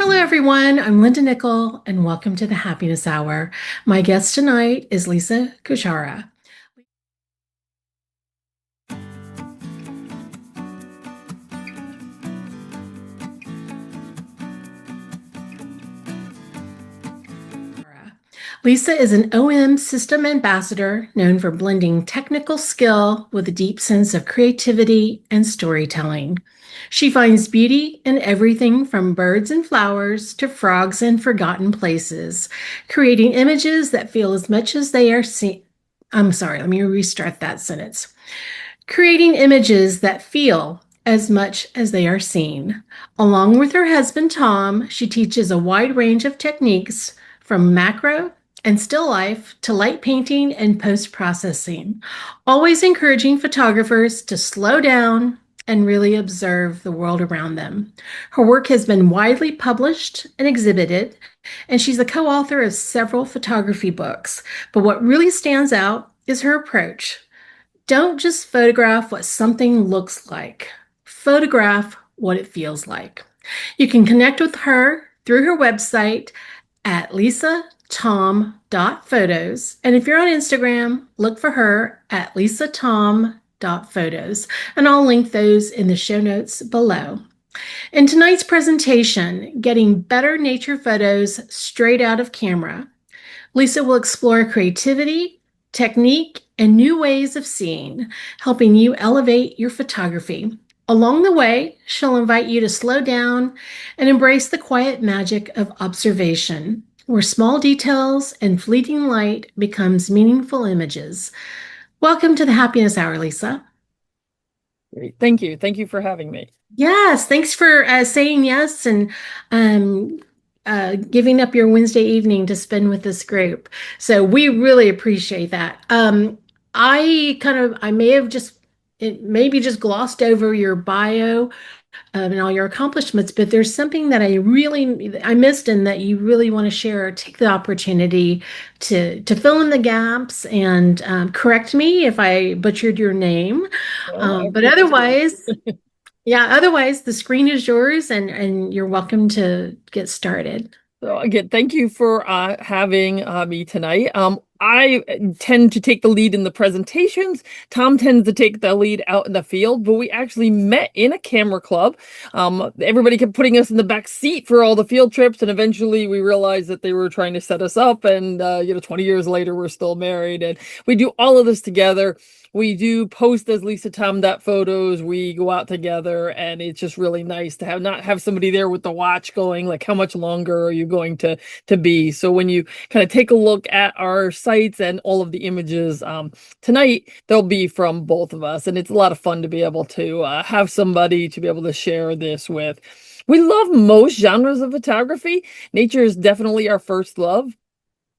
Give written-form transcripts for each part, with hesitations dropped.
Hello, everyone. I'm Linda Nickell, and welcome to the Happiness Hour. My guest tonight is Lisa Cuchara. Lisa is an OM System Ambassador known for blending technical skill with a deep sense of creativity and storytelling. She finds beauty in everything from birds and flowers to frogs and forgotten places, creating images that feel as much as they are seen. I'm sorry, let me restart that sentence. Creating images that feel as much as they are seen. Along with her husband, Tom, she teaches a wide range of techniques from macro and still life to light painting and post processing, always encouraging photographers to slow down and really observe the world around them. Her work has been widely published and exhibited, and she's a co author of several photography books. But what really stands out is her approach. Don't just photograph what something looks like, photograph what it feels like. You can connect with her through her website at lisatom.photos. And if you're on Instagram, look for her at lisatom.photos. And I'll link those in the show notes below. In tonight's presentation, Getting Better Nature Photos Straight Out of Camera, Lisa will explore creativity, technique, and new ways of seeing, helping you elevate your photography. Along the way, she'll invite you to slow down and embrace the quiet magic of observation, where small details and fleeting light becomes meaningful images. Welcome to the Happiness Hour, Lisa. Great. Thank you. Thank you for having me. Yes, thanks for saying yes and um, giving up your Wednesday evening to spend with this group. So we really appreciate that. I may have just, it maybe just glossed over your bio and all your accomplishments, but there's something that I missed and that you really want to share. Take the opportunity to fill in the gaps and correct me if I butchered your name. Well, I But appreciate otherwise, yeah, otherwise the screen is yours and you're welcome to get started. So again, thank you for having me tonight. I tend to take the lead in the presentations. Tom tends to take the lead out in the field, but we actually met in a camera club. Everybody kept putting us in the back seat for all the field trips, and eventually we realized that they were trying to set us up. And 20 years later, we're still married, and we do all of this together. We do post as Lisa Tom that photos. We go out together, and it's just really nice to not have somebody there with the watch going like, how much longer are you going to be? So when you kind of take a look at our sites and all of the images tonight, they'll be from both of us, and it's a lot of fun to be able to have somebody to be able to share this with. We love most genres of photography. Nature is definitely our first love.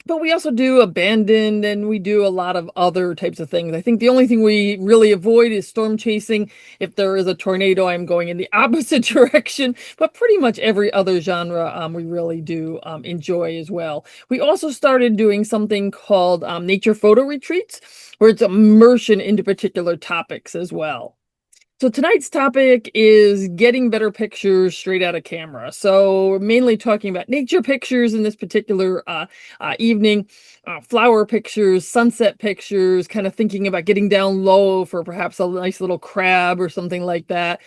But we also do abandoned, and we do a lot of other types of things. I think the only thing we really avoid is storm chasing. If there is a tornado, I'm going in the opposite direction. But pretty much every other genre we really do enjoy as well. We also started doing something called nature photo retreats, where it's immersion into particular topics as well. So tonight's topic is getting better pictures straight out of camera. So we're mainly talking about nature pictures in this particular evening, flower pictures, sunset pictures, kind of thinking about getting down low for perhaps a nice little crab or something like that.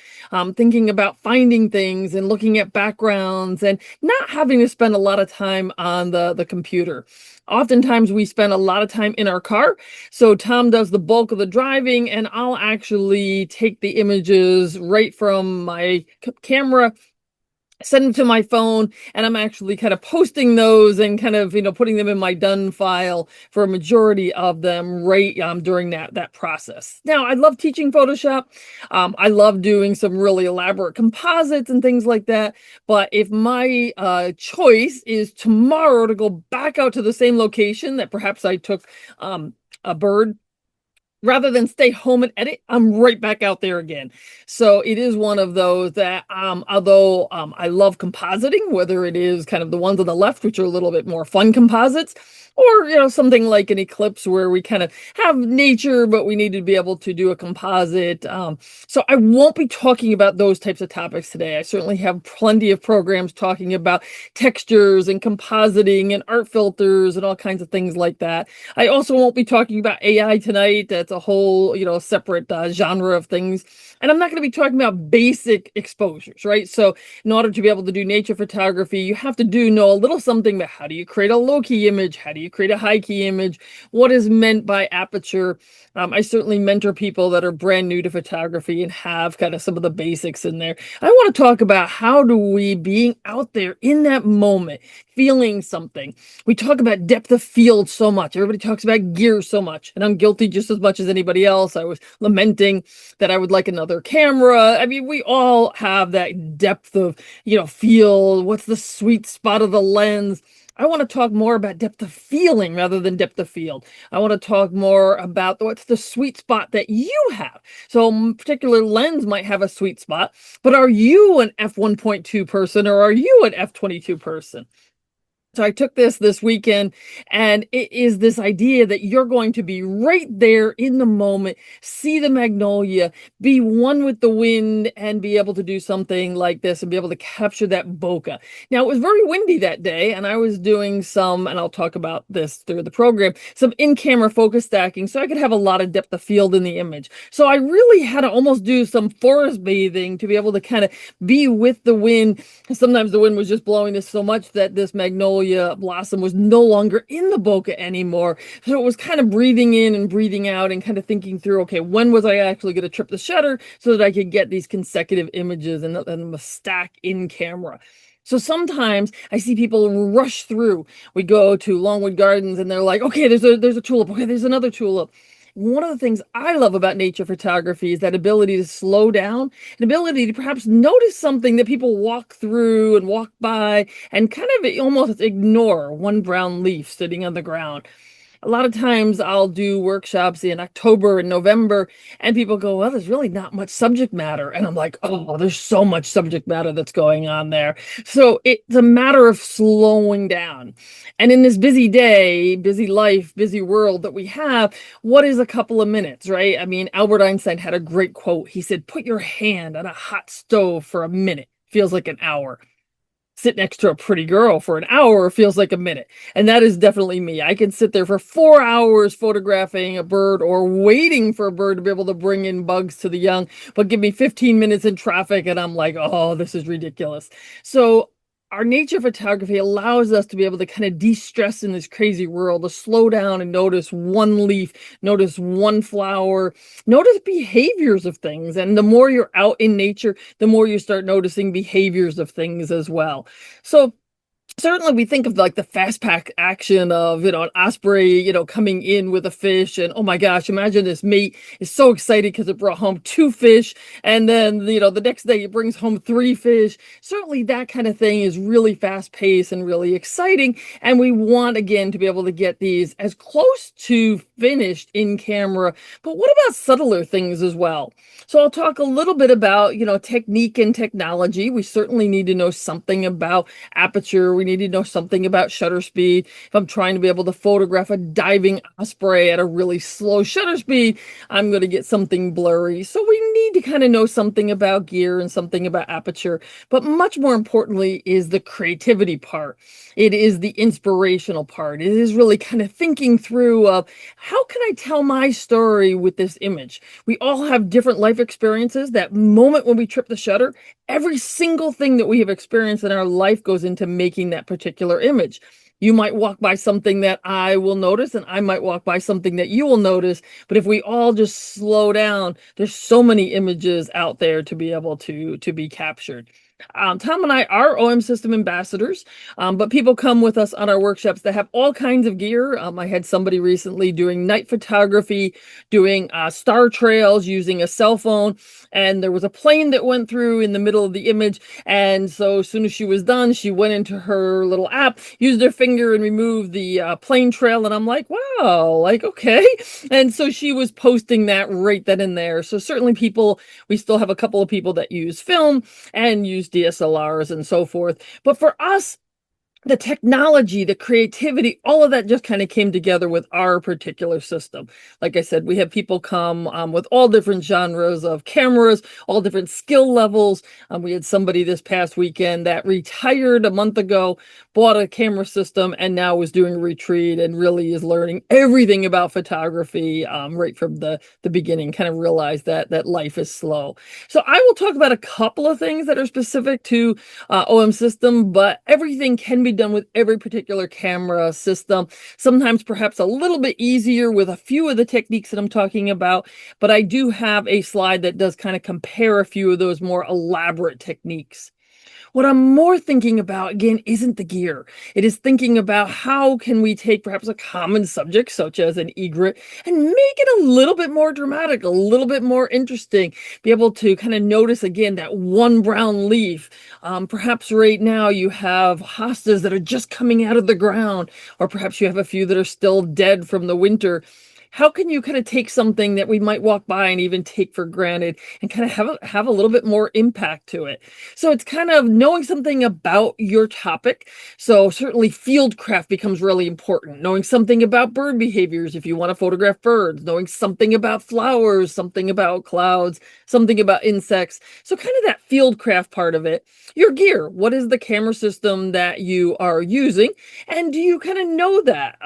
Thinking about finding things and looking at backgrounds and not having to spend a lot of time on the computer. Oftentimes we spend a lot of time in our car. So Tom does the bulk of the driving, and I'll actually take the images right from my camera, send them to my phone, and I'm actually kind of posting those and kind of, putting them in my done file for a majority of them right during that process. Now, I love teaching Photoshop. I love doing some really elaborate composites and things like that. But if my choice is tomorrow to go back out to the same location that perhaps I took a bird rather than stay home and edit, I'm right back out there again. So it is one of those that, although I love compositing, whether it is kind of the ones on the left, which are a little bit more fun composites, or something like an eclipse where we kind of have nature, but we need to be able to do a composite. So I won't be talking about those types of topics today. I certainly have plenty of programs talking about textures and compositing and art filters and all kinds of things like that. I also won't be talking about AI tonight. That's a whole, separate genre of things. And I'm not going to be talking about basic exposures, right? So in order to be able to do nature photography, you have to know a little something about how do you create a low key image? How do you create a high key image? What is meant by aperture? I certainly mentor people that are brand new to photography and have kind of some of the basics in there. I want to talk about how do we, being out there in that moment, feeling something. We talk about depth of field so much. Everybody talks about gear so much, and I'm guilty just as much as anybody else. I was lamenting that I would like another camera. I mean, we all have that depth of, feel. What's the sweet spot of the lens? I want to talk more about depth of feeling rather than depth of field. I want to talk more about what's the sweet spot that you have. So a particular lens might have a sweet spot, but are you an f1.2 person or are you an f22 person? So I took this weekend, and it is this idea that you're going to be right there in the moment, see the magnolia, be one with the wind, and be able to do something like this and be able to capture that bokeh. Now, it was very windy that day, and I was doing some, and I'll talk about this through the program, some in-camera focus stacking so I could have a lot of depth of field in the image. So I really had to almost do some forest bathing to be able to kind of be with the wind. Sometimes the wind was just blowing this so much that this magnolia blossom was no longer in the bokeh anymore. So it was kind of breathing in and breathing out and kind of thinking through, okay, when was I actually going to trip the shutter so that I could get these consecutive images and stack in camera. So sometimes I see people rush through. We go to Longwood Gardens and they're like, okay, there's a tulip. Okay, there's another tulip. One of the things I love about nature photography is that ability to slow down, an ability to perhaps notice something that people walk through and walk by and kind of almost ignore, one brown leaf sitting on the ground. A lot of times I'll do workshops in October and November, and people go, well, there's really not much subject matter. And I'm like, oh, there's so much subject matter that's going on there. So it's a matter of slowing down. And in this busy day, busy life, busy world that we have, what is a couple of minutes, right? I mean, Albert Einstein had a great quote. He said, put your hand on a hot stove for a minute. Feels like an hour. Sit next to a pretty girl for an hour feels like a minute. And that is definitely me. I can sit there for 4 hours photographing a bird or waiting for a bird to be able to bring in bugs to the young, but give me 15 minutes in traffic and I'm like, oh, this is ridiculous. So our nature photography allows us to be able to kind of de-stress in this crazy world, to slow down and notice one leaf, notice one flower, notice behaviors of things. And the more you're out in nature, the more you start noticing behaviors of things as well. So certainly we think of like the fast pack action of, an osprey, coming in with a fish and, oh my gosh, imagine this mate is so excited because it brought home 2 fish. And then, the next day it brings home 3 fish. Certainly that kind of thing is really fast paced and really exciting. And we want, again, to be able to get these as close to finished in camera. But what about subtler things as well? So I'll talk a little bit about, technique and technology. We certainly need to know something about aperture. We need to know something about shutter speed. If I'm trying to be able to photograph a diving osprey at a really slow shutter speed, I'm going to get something blurry. So we need to kind of know something about gear and something about aperture. But much more importantly is the creativity part. It is the inspirational part. It is really kind of thinking through of how can I tell my story with this image? We all have different life experiences. That moment when we trip the shutter, every single thing that we have experienced in our life goes into making that particular image. You might walk by something that I will notice, and I might walk by something that you will notice. But if we all just slow down, there's so many images out there to be able to be captured. Tom and I are OM System Ambassadors, but people come with us on our workshops that have all kinds of gear. I had somebody recently doing night photography, doing star trails using a cell phone, and there was a plane that went through in the middle of the image. And so as soon as she was done, she went into her little app, used her finger and removed the plane trail. And I'm like, wow, like, okay. And so she was posting that right then and there. So certainly we still have a couple of people that use film and use DSLRs and so forth. But for us, the technology, the creativity, all of that just kind of came together with our particular system. Like I said, we have people come with all different genres of cameras, all different skill levels. We had somebody this past weekend that retired a month ago, bought a camera system, and now is doing a retreat and really is learning everything about photography right from the beginning, kind of realized that life is slow. So I will talk about a couple of things that are specific to OM system, but everything can be done with every particular camera system. Sometimes perhaps a little bit easier with a few of the techniques that I'm talking about, but I do have a slide that does kind of compare a few of those more elaborate techniques. What I'm more thinking about, again, isn't the gear. It is thinking about how can we take perhaps a common subject, such as an egret, and make it a little bit more dramatic, a little bit more interesting, be able to kind of notice, again, that one brown leaf. Perhaps right now you have hostas that are just coming out of the ground, or perhaps you have a few that are still dead from the winter. How can you kind of take something that we might walk by and even take for granted and kind of have a little bit more impact to it? So it's kind of knowing something about your topic. So certainly fieldcraft becomes really important. Knowing something about bird behaviors if you want to photograph birds, knowing something about flowers, something about clouds, something about insects. So kind of that fieldcraft part of it. Your gear, what is the camera system that you are using? And do you kind of know that?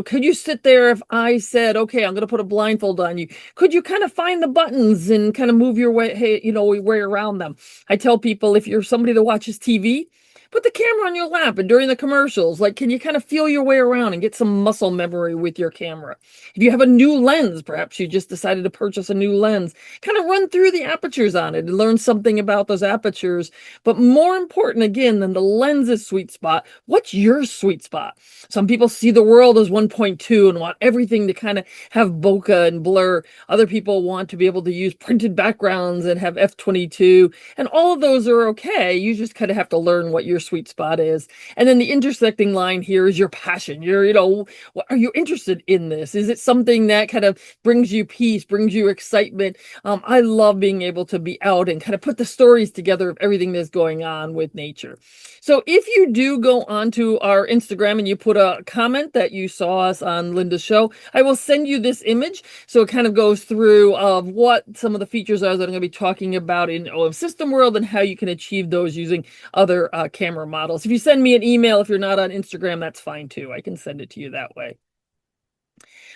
Could you sit there if I said, okay, I'm going to put a blindfold on you? Could you kind of find the buttons and kind of move your way around them? I tell people if you're somebody that watches TV, put the camera on your lap and during the commercials, like, can you kind of feel your way around and get some muscle memory with your camera? If you have a new lens, perhaps you just decided to purchase a new lens, kind of run through the apertures on it and learn something about those apertures. But more important, again, than the lens's sweet spot, what's your sweet spot? Some people see the world as 1.2 and want everything to kind of have bokeh and blur. Other people want to be able to use printed backgrounds and have f/22, and all of those are okay. You just kind of have to learn what your sweet spot is. And then the intersecting line here is your passion. Are you interested in this? Is it something that kind of brings you peace, brings you excitement? I love being able to be out and kind of put the stories together of everything that's going on with nature. So if you do go onto our Instagram and you put a comment that you saw us on Linda's show, I will send you this image. So it kind of goes through of what some of the features are that I'm going to be talking about in OM System World and how you can achieve those using other camera models. If you send me an email, if you're not on Instagram, that's fine too. I can send it to you that way.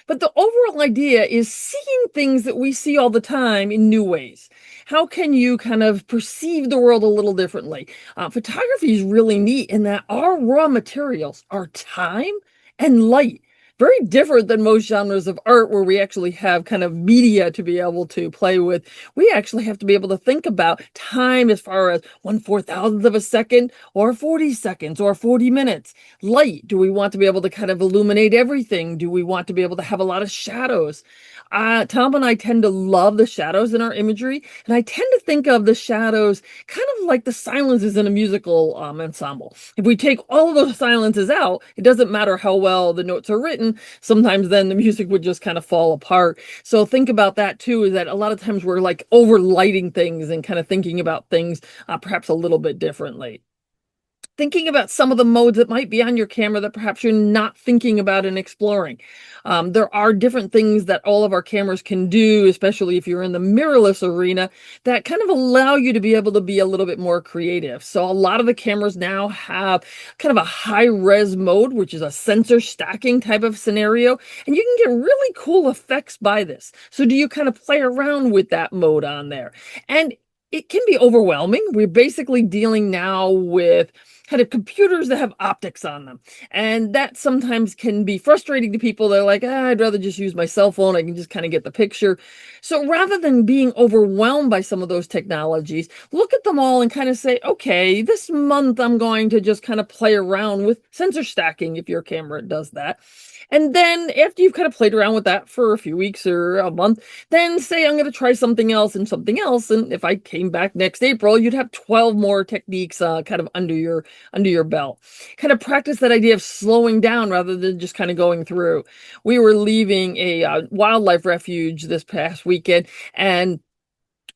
But the overall idea is seeing things that we see all the time in new ways. How can you kind of perceive the world a little differently? Photography is really neat in that our raw materials are time and light. Very different than most genres of art where we actually have kind of media to be able to play with. We actually have to be able to think about time as far as 1/4000th of a second or 40 seconds or 40 minutes. Light, do we want to be able to kind of illuminate everything? Do we want to be able to have a lot of shadows? Tom and I tend to love the shadows in our imagery, and I tend to think of the shadows kind of like the silences in a musical ensemble. If we take all of those silences out, it doesn't matter how well the notes are written. Sometimes then the music would just kind of fall apart. So think about that too, is that a lot of times we're like over lighting things and kind of thinking about things perhaps a little bit differently. Thinking about some of the modes that might be on your camera that perhaps you're not thinking about and exploring. There are different things that all of our cameras can do, especially if you're in the mirrorless arena, that kind of allow you to be able to be a little bit more creative. So a lot of the cameras now have kind of a high res mode, which is a sensor stacking type of scenario, and you can get really cool effects by this. So do you kind of play around with that mode on there? And it can be overwhelming. We're basically dealing now with kind of computers that have optics on them. And that sometimes can be frustrating to people. They're like, I'd rather just use my cell phone. I can just kind of get the picture. So rather than being overwhelmed by some of those technologies, look at them all and kind of say, okay, this month I'm going to just kind of play around with sensor stacking if your camera does that. And then after you've kind of played around with that for a few weeks or a month, then say, I'm going to try something else and something else. And if I came back next April, you'd have 12 more techniques kind of under your belt. Kind of practice that idea of slowing down rather than just kind of going through. We were leaving a wildlife refuge this past weekend, and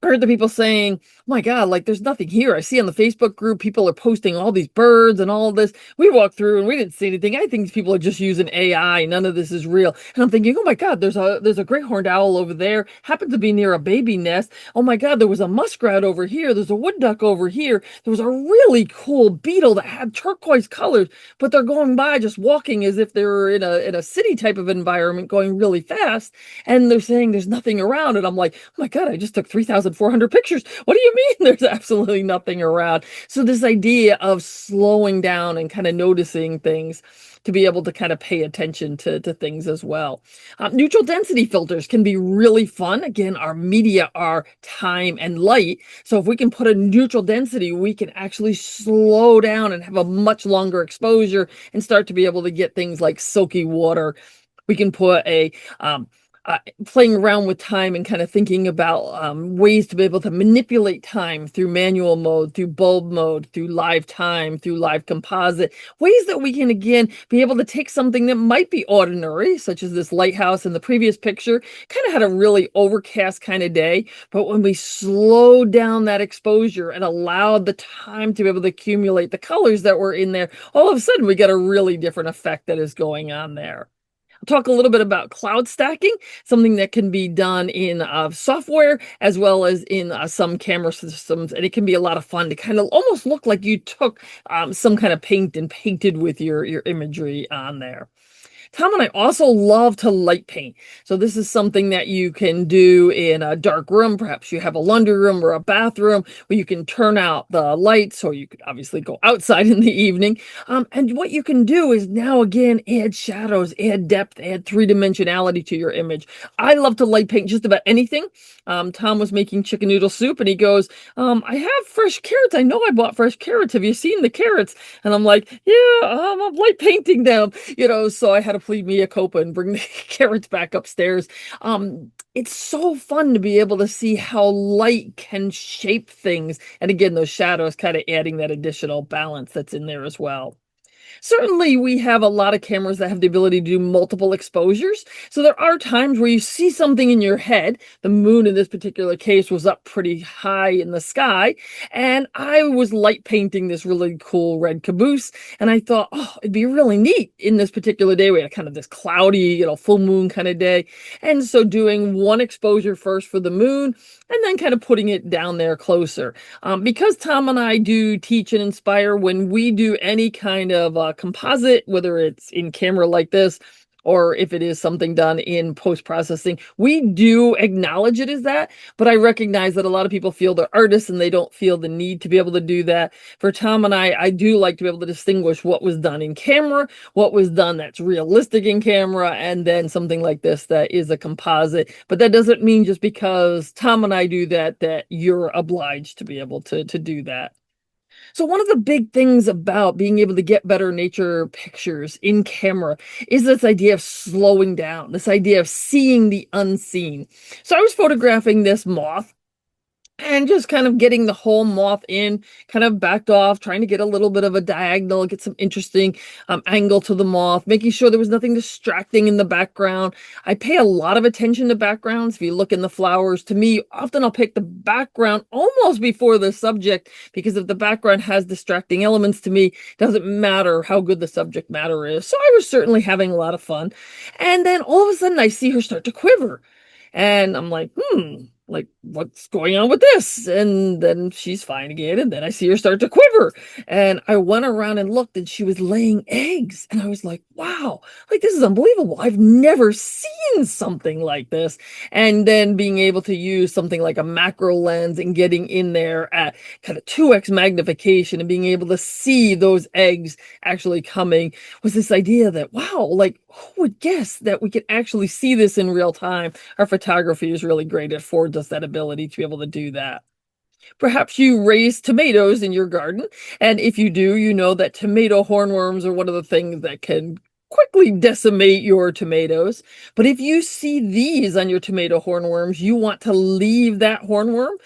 I heard the people saying, oh my God, like there's nothing here. I see on the Facebook group, people are posting all these birds and all this. We walked through and we didn't see anything. I think people are just using AI. None of this is real. And I'm thinking, oh my God, there's a great horned owl over there. Happened to be near a baby nest. Oh my God, there was a muskrat over here. There's a wood duck over here. There was a really cool beetle that had turquoise colors, but they're going by just walking as if they were in a city type of environment going really fast. And they're saying there's nothing around. And I'm like, oh my God, I just took 3,400 pictures. What do you mean there's absolutely nothing around? So this idea of slowing down and kind of noticing things to be able to kind of pay attention to things as well. Neutral density filters can be really fun. Again, our media are time and light. So if we can put a neutral density, we can actually slow down and have a much longer exposure and start to be able to get things like silky water. We can put a playing around with time and kind of thinking about ways to be able to manipulate time through manual mode, through bulb mode, through live time, through live composite, ways that we can, again, be able to take something that might be ordinary, such as this lighthouse in the previous picture, kind of had a really overcast kind of day. But when we slowed down that exposure and allowed the time to be able to accumulate the colors that were in there, all of a sudden we get a really different effect that is going on there. I'll talk a little bit about cloud stacking, something that can be done in software as well as in some camera systems. And it can be a lot of fun to kind of almost look like you took some kind of paint and painted with your imagery on there. Tom and I also love to light paint. So this is something that you can do in a dark room. Perhaps you have a laundry room or a bathroom where you can turn out the lights, or you could obviously go outside in the evening. And what you can do is now again add shadows, add depth, add three-dimensionality to your image. I love to light paint just about anything. Tom was making chicken noodle soup and he goes, I have fresh carrots. I know I bought fresh carrots. Have you seen the carrots? And I'm like, yeah, I'm light painting them, so I had to plead mea culpa and bring the carrots back upstairs. It's so fun to be able to see how light can shape things. And again, those shadows kind of adding that additional balance that's in there as well. Certainly, we have a lot of cameras that have the ability to do multiple exposures. So there are times where you see something in your head. The moon in this particular case was up pretty high in the sky. And I was light painting this really cool red caboose. And I thought, oh, it'd be really neat in this particular day. We had kind of this cloudy, full moon kind of day. And so doing one exposure first for the moon and then kind of putting it down there closer. Because Tom and I do teach and inspire, when we do any kind of composite, whether it's in camera like this, or if it is something done in post-processing, we do acknowledge it as that, but I recognize that a lot of people feel they're artists and they don't feel the need to be able to do that. For Tom and I do like to be able to distinguish what was done in camera, what was done that's realistic in camera, and then something like this that is a composite. But that doesn't mean just because Tom and I do that, that you're obliged to be able to do that. So one of the big things about being able to get better nature pictures in camera is this idea of slowing down, this idea of seeing the unseen. So I was photographing this moth and just kind of getting the whole moth in, kind of backed off, trying to get a little bit of a diagonal, get some interesting angle to the moth, making sure there was nothing distracting in the background. I pay a lot of attention to backgrounds. If you look in the flowers, to me, often I'll pick the background almost before the subject, because if the background has distracting elements, to me, it doesn't matter how good the subject matter is. So I was certainly having a lot of fun. And then all of a sudden I see her start to quiver. And I'm like, like, what's going on with this? And then she's fine again. And then I see her start to quiver. And I went around and looked, and she was laying eggs. And I was like, wow, like, this is unbelievable. I've never seen something like this. And then being able to use something like a macro lens and getting in there at kind of 2x magnification and being able to see those eggs actually coming was this idea that, wow, like, who would guess that we could actually see this in real time? Our photography is really great. It affords us that ability to be able to do that. Perhaps you raise tomatoes in your garden, and if you do, you know that tomato hornworms are one of the things that can quickly decimate your tomatoes. But if you see these on your tomato hornworms, you want to leave that hornworm.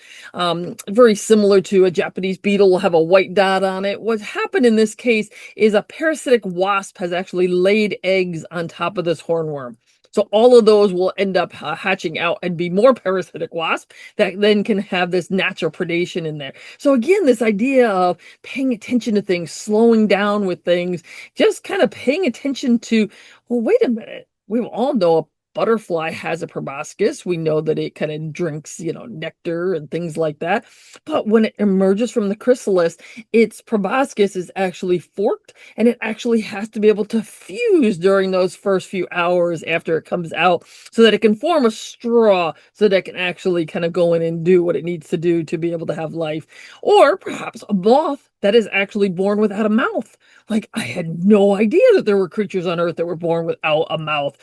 Very similar to a Japanese beetle will have a white dot on it. What's happened in this case is a parasitic wasp has actually laid eggs on top of this hornworm. So all of those will end up hatching out and be more parasitic wasp that then can have this natural predation in there. So again, this idea of paying attention to things, slowing down with things, just kind of paying attention to, well, wait a minute. We all know a butterfly has a proboscis. We know that it kind of drinks, nectar and things like that. But when it emerges from the chrysalis, its proboscis is actually forked, and it actually has to be able to fuse during those first few hours after it comes out so that it can form a straw so that it can actually kind of go in and do what it needs to do to be able to have life. Or perhaps a moth that is actually born without a mouth. Like, I had no idea that there were creatures on Earth that were born without a mouth.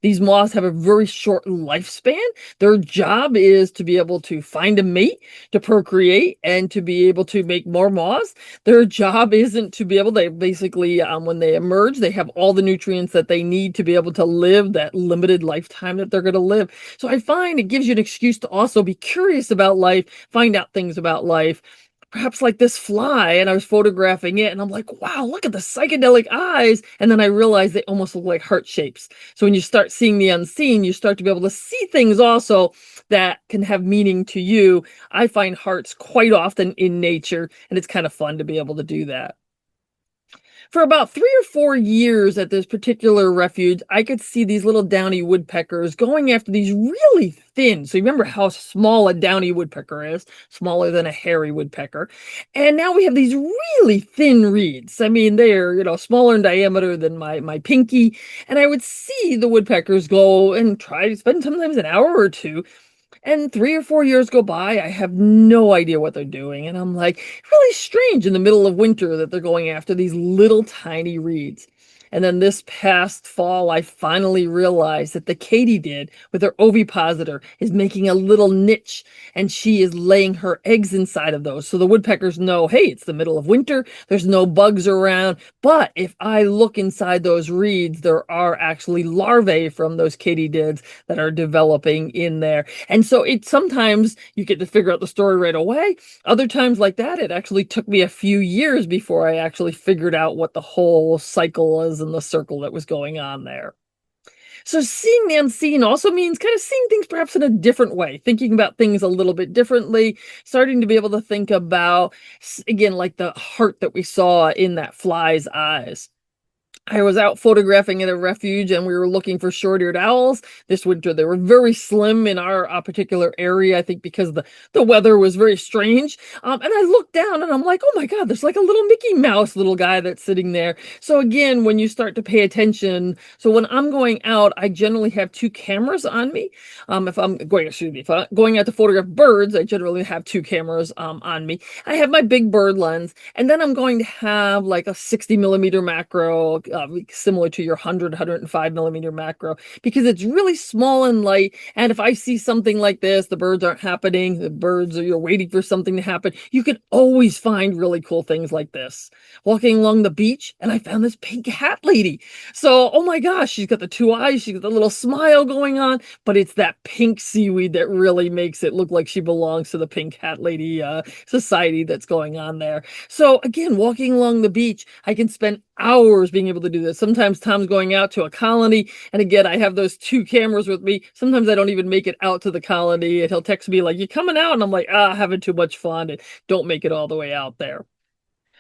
These moths have a very short lifespan. Their job is to be able to find a mate, to procreate, and to be able to make more moths. Their job isn't to be able to basically, when they emerge, they have all the nutrients that they need to be able to live that limited lifetime that they're going to live. So I find it gives you an excuse to also be curious about life, find out things about life. Perhaps like this fly, and I was photographing it, and I'm like, wow, look at the psychedelic eyes. And then I realized they almost look like heart shapes. So when you start seeing the unseen, you start to be able to see things also that can have meaning to you. I find hearts quite often in nature, and it's kind of fun to be able to do that. For about 3 or 4 years at this particular refuge, I could see these little downy woodpeckers going after these really thin. So you remember how small a downy woodpecker is, smaller than a hairy woodpecker. And now we have these really thin reeds. I mean, they're, smaller in diameter than my pinky. And I would see the woodpeckers go and try to spend sometimes an hour or two. And 3 or 4 years go by, I have no idea what they're doing. And I'm like, really strange in the middle of winter that they're going after these little tiny reeds. And then this past fall, I finally realized that the katydid with her ovipositor is making a little niche, and she is laying her eggs inside of those. So the woodpeckers know, hey, it's the middle of winter. There's no bugs around. But if I look inside those reeds, there are actually larvae from those katydids that are developing in there. And so sometimes you get to figure out the story right away. Other times like that, it actually took me a few years before I actually figured out what the whole cycle is and the circle that was going on there. So seeing the unseen also means kind of seeing things perhaps in a different way, thinking about things a little bit differently, starting to be able to think about, again, like the heart that we saw in that fly's eyes. I was out photographing at a refuge, and we were looking for short-eared owls this winter. They were very slim in our particular area, I think because the weather was very strange. And I looked down and I'm like, oh my God, there's like a little Mickey Mouse little guy that's sitting there. So again, when you start to pay attention, so when I'm going out, I generally have two cameras on me. If I'm going out to photograph birds, I generally have two cameras on me. I have my big bird lens, and then I'm going to have like a 60mm macro, similar to your 105 millimeter macro, because it's really small and light. And if I see something like this, the birds aren't happening, you're waiting for something to happen, you can always find really cool things like this. Walking along the beach, and I found this pink hat lady. So, oh my gosh, she's got the two eyes, she's got the little smile going on, but it's that pink seaweed that really makes it look like she belongs to the pink hat lady society that's going on there. So again, walking along the beach, I can spend hours being able to do this. Sometimes Tom's going out to a colony, and again, I have those two cameras with me. Sometimes I don't even make it out to the colony, and he'll text me like, you coming out? And I'm like, having too much fun, and don't make it all the way out there.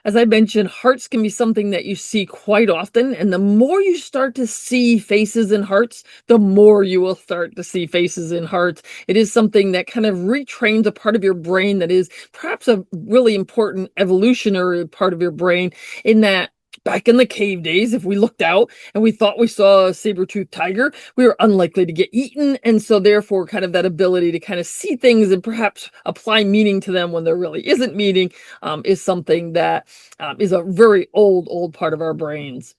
As I mentioned, hearts can be something that you see quite often, and the more you start to see faces in hearts, the more you will start to see faces in hearts. It is something that kind of retrains a part of your brain that is perhaps a really important evolutionary part of your brain, in that back in the cave days, if we looked out and we thought we saw a saber-toothed tiger, we were unlikely to get eaten. And so therefore, kind of that ability to kind of see things and perhaps apply meaning to them when there really isn't meaning, is something that is a very old part of our brains.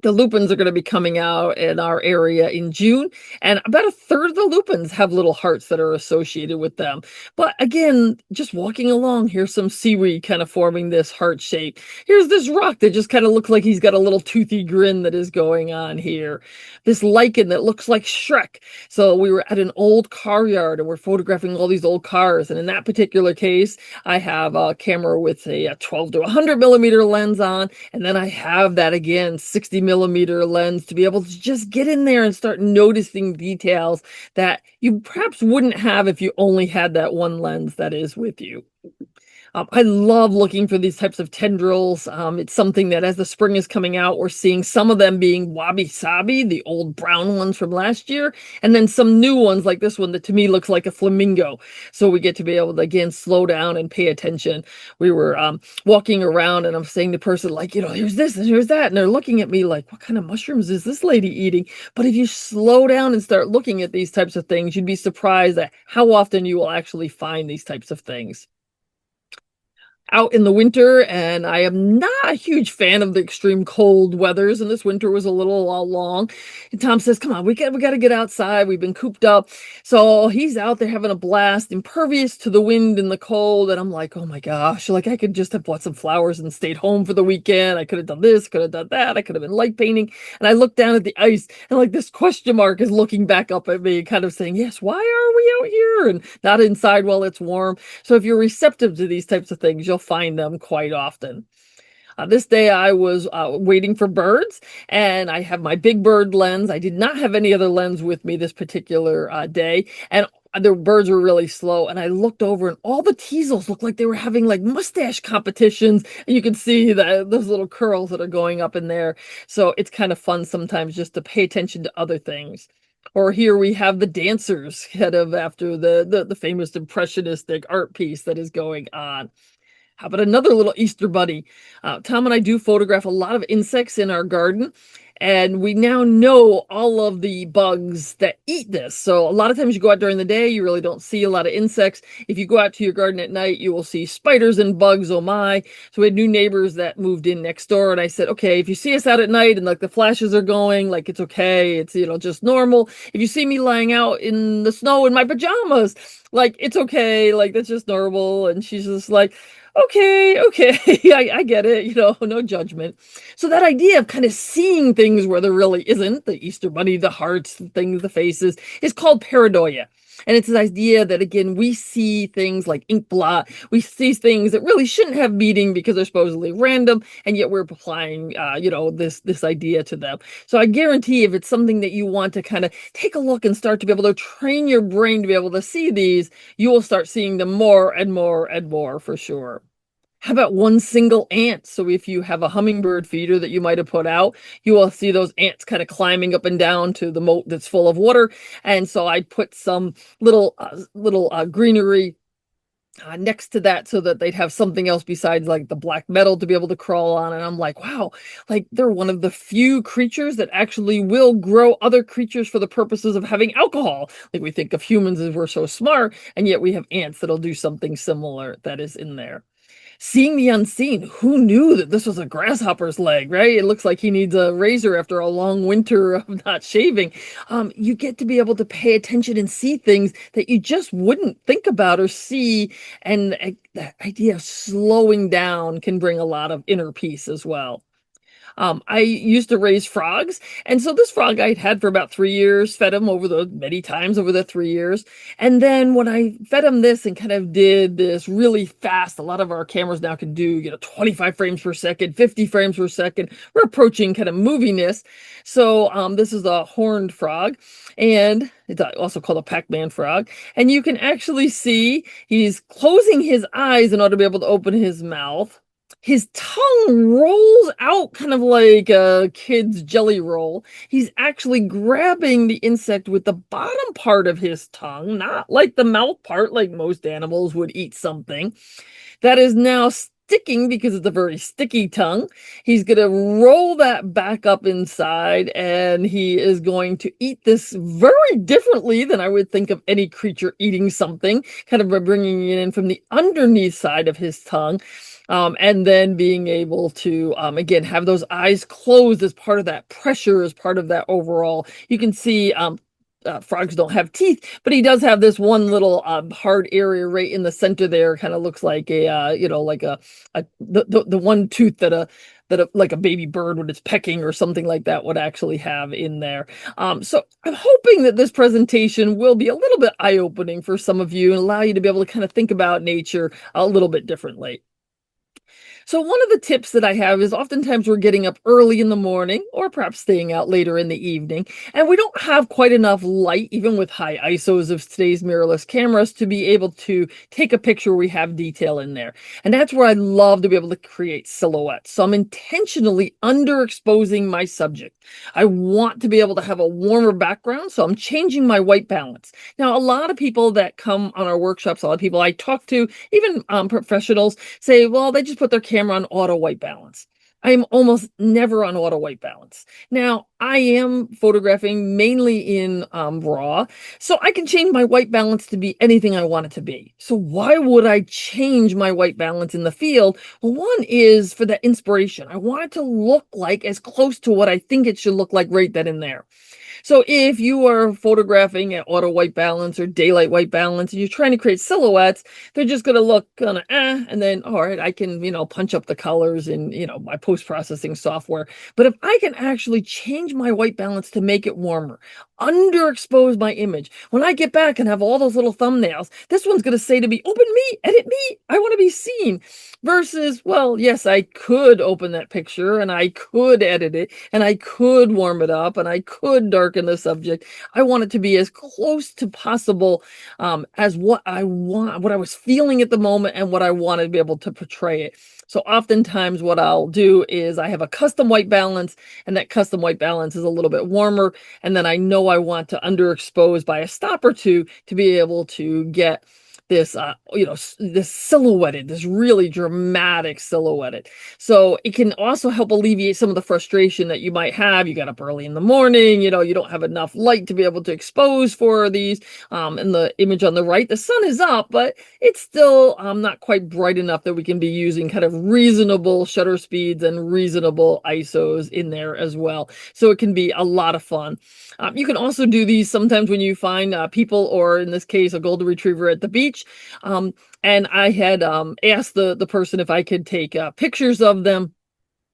The lupins are going to be coming out in our area in June, and about a third of the lupins have little hearts that are associated with them. But again, just walking along, here's some seaweed kind of forming this heart shape. Here's this rock that just kind of looks like he's got a little toothy grin that is going on here. This lichen that looks like Shrek. So we were at an old car yard and we're photographing all these old cars. And in that particular case, I have a camera with a 12 to 100 millimeter lens on. And then I have that again, 60 millimeter lens, to be able to just get in there and start noticing details that you perhaps wouldn't have if you only had that one lens that is with you. I love looking for these types of tendrils. It's something that as the spring is coming out, we're seeing some of them being wabi-sabi, the old brown ones from last year, and then some new ones like this one that to me looks like a flamingo. So we get to be able to, again, slow down and pay attention. We were walking around and I'm saying to the person, like, here's this and here's that. And they're looking at me like, what kind of mushrooms is this lady eating? But if you slow down and start looking at these types of things, you'd be surprised at how often you will actually find these types of things out in the winter. And I am not a huge fan of the extreme cold weathers, and this winter was a little long. And Tom says, come on, we got to get outside. We've been cooped up. So he's out there having a blast, impervious to the wind and the cold. And I'm like, oh my gosh, like I could just have bought some flowers and stayed home for the weekend. I could have done this, could have done that. I could have been light painting. And I look down at the ice and like this question mark is looking back up at me, kind of saying, yes, why are we out here and not inside while it's warm? So if you're receptive to these types of things, you'll find them quite often. This day I was waiting for birds, and I have my big bird lens. I did not have any other lens with me this particular day, and the birds were really slow. And I looked over, and all the teasels looked like they were having like mustache competitions, and you can see those little curls that are going up in there. So it's kind of fun sometimes just to pay attention to other things. Or here we have the dancers, kind of after the famous impressionistic art piece that is going on. How about another little Easter bunny? Tom and I do photograph a lot of insects in our garden, and we now know all of the bugs that eat this. So a lot of times you go out during the day, you really don't see a lot of insects. If you go out to your garden at night, you will see spiders and bugs, oh my. So we had new neighbors that moved in next door, and I said, okay, if you see us out at night and like the flashes are going, like it's okay, it's just normal. If you see me lying out in the snow in my pajamas, like it's okay, like that's just normal. And she's just like, okay, I get it, no judgment. So that idea of kind of seeing things where there really isn't, the Easter bunny, the hearts, the things, the faces, is called pareidoia. And it's this idea that, again, we see things like ink blot. We see things that really shouldn't have meaning because they're supposedly random, and yet we're applying, this idea to them. So I guarantee if it's something that you want to kind of take a look and start to be able to train your brain to be able to see these, you will start seeing them more and more and more for sure. How about one single ant? So if you have a hummingbird feeder that you might have put out, you will see those ants kind of climbing up and down to the moat that's full of water. And so I put some little greenery next to that so that they'd have something else besides like the black metal to be able to crawl on. And I'm like, wow, like they're one of the few creatures that actually will grow other creatures for the purposes of having alcohol. Like we think of humans as we're so smart, and yet we have ants that'll do something similar that is in there. Seeing the unseen. Who knew that this was a grasshopper's leg, right? It looks like he needs a razor after a long winter of not shaving. You get to be able to pay attention and see things that you just wouldn't think about or see. And the idea of slowing down can bring a lot of inner peace as well. I used to raise frogs. And so this frog I'd had for about 3 years, fed him many times over the 3 years. And then when I fed him this and kind of did this really fast, a lot of our cameras now can do, 25 frames per second, 50 frames per second. We're approaching kind of moviness. So this is a horned frog, and it's also called a Pac-Man frog. And you can actually see he's closing his eyes in order to be able to open his mouth. His tongue rolls out kind of like a kid's jelly roll. He's actually grabbing the insect with the bottom part of his tongue, not like the mouth part, like most animals would eat something. That is now sticking because it's a very sticky tongue. He's going to roll that back up inside and he is going to eat this very differently than I would think of any creature eating something, kind of by bringing it in from the underneath side of his tongue. And then being able to, again, have those eyes closed as part of that pressure, as part of that overall. You can see frogs don't have teeth, but he does have this one little hard area right in the center there. Kind of looks like like the one tooth that like a baby bird when it's pecking or something like that would actually have in there. So I'm hoping that this presentation will be a little bit eye-opening for some of you and allow you to be able to kind of think about nature a little bit differently. So one of the tips that I have is oftentimes we're getting up early in the morning or perhaps staying out later in the evening, and we don't have quite enough light, even with high ISOs of today's mirrorless cameras, to be able to take a picture where we have detail in there. And that's where I love to be able to create silhouettes. So I'm intentionally underexposing my subject. I want to be able to have a warmer background, so I'm changing my white balance. Now, a lot of people that come on our workshops, a lot of people I talk to, even professionals, say, well, they just put their camera on auto white balance. I am almost never on auto white balance. Now, I am photographing mainly in RAW, so I can change my white balance to be anything I want it to be. So why would I change my white balance in the field? Well, one is for that inspiration. I want it to look like as close to what I think it should look like right then and there. So if you are photographing at auto white balance or daylight white balance and you're trying to create silhouettes, they're just going to look kind of and then, all right, I can, punch up the colors in, my post-processing software. But if I can actually change my white balance to make it warmer, underexpose my image, when I get back and have all those little thumbnails, this one's going to say to me, open me, edit me, I want to be seen. Versus, well, yes, I could open that picture and I could edit it and I could warm it up and I could darken the subject. I want it to be as close to possible as what I want, what I was feeling at the moment and what I wanted to be able to portray it. So oftentimes what I'll do is I have a custom white balance, and that custom white balance is a little bit warmer. And then I know I want to underexpose by a stop or two to be able to get this, this silhouetted, this really dramatic silhouetted. So it can also help alleviate some of the frustration that you might have. You got up early in the morning, you don't have enough light to be able to expose for these. In the image on the right, the sun is up, but it's still not quite bright enough that we can be using kind of reasonable shutter speeds and reasonable ISOs in there as well. So it can be a lot of fun. You can also do these sometimes when you find people, or in this case, a golden retriever at the beach. And I had asked the person if I could take pictures of them.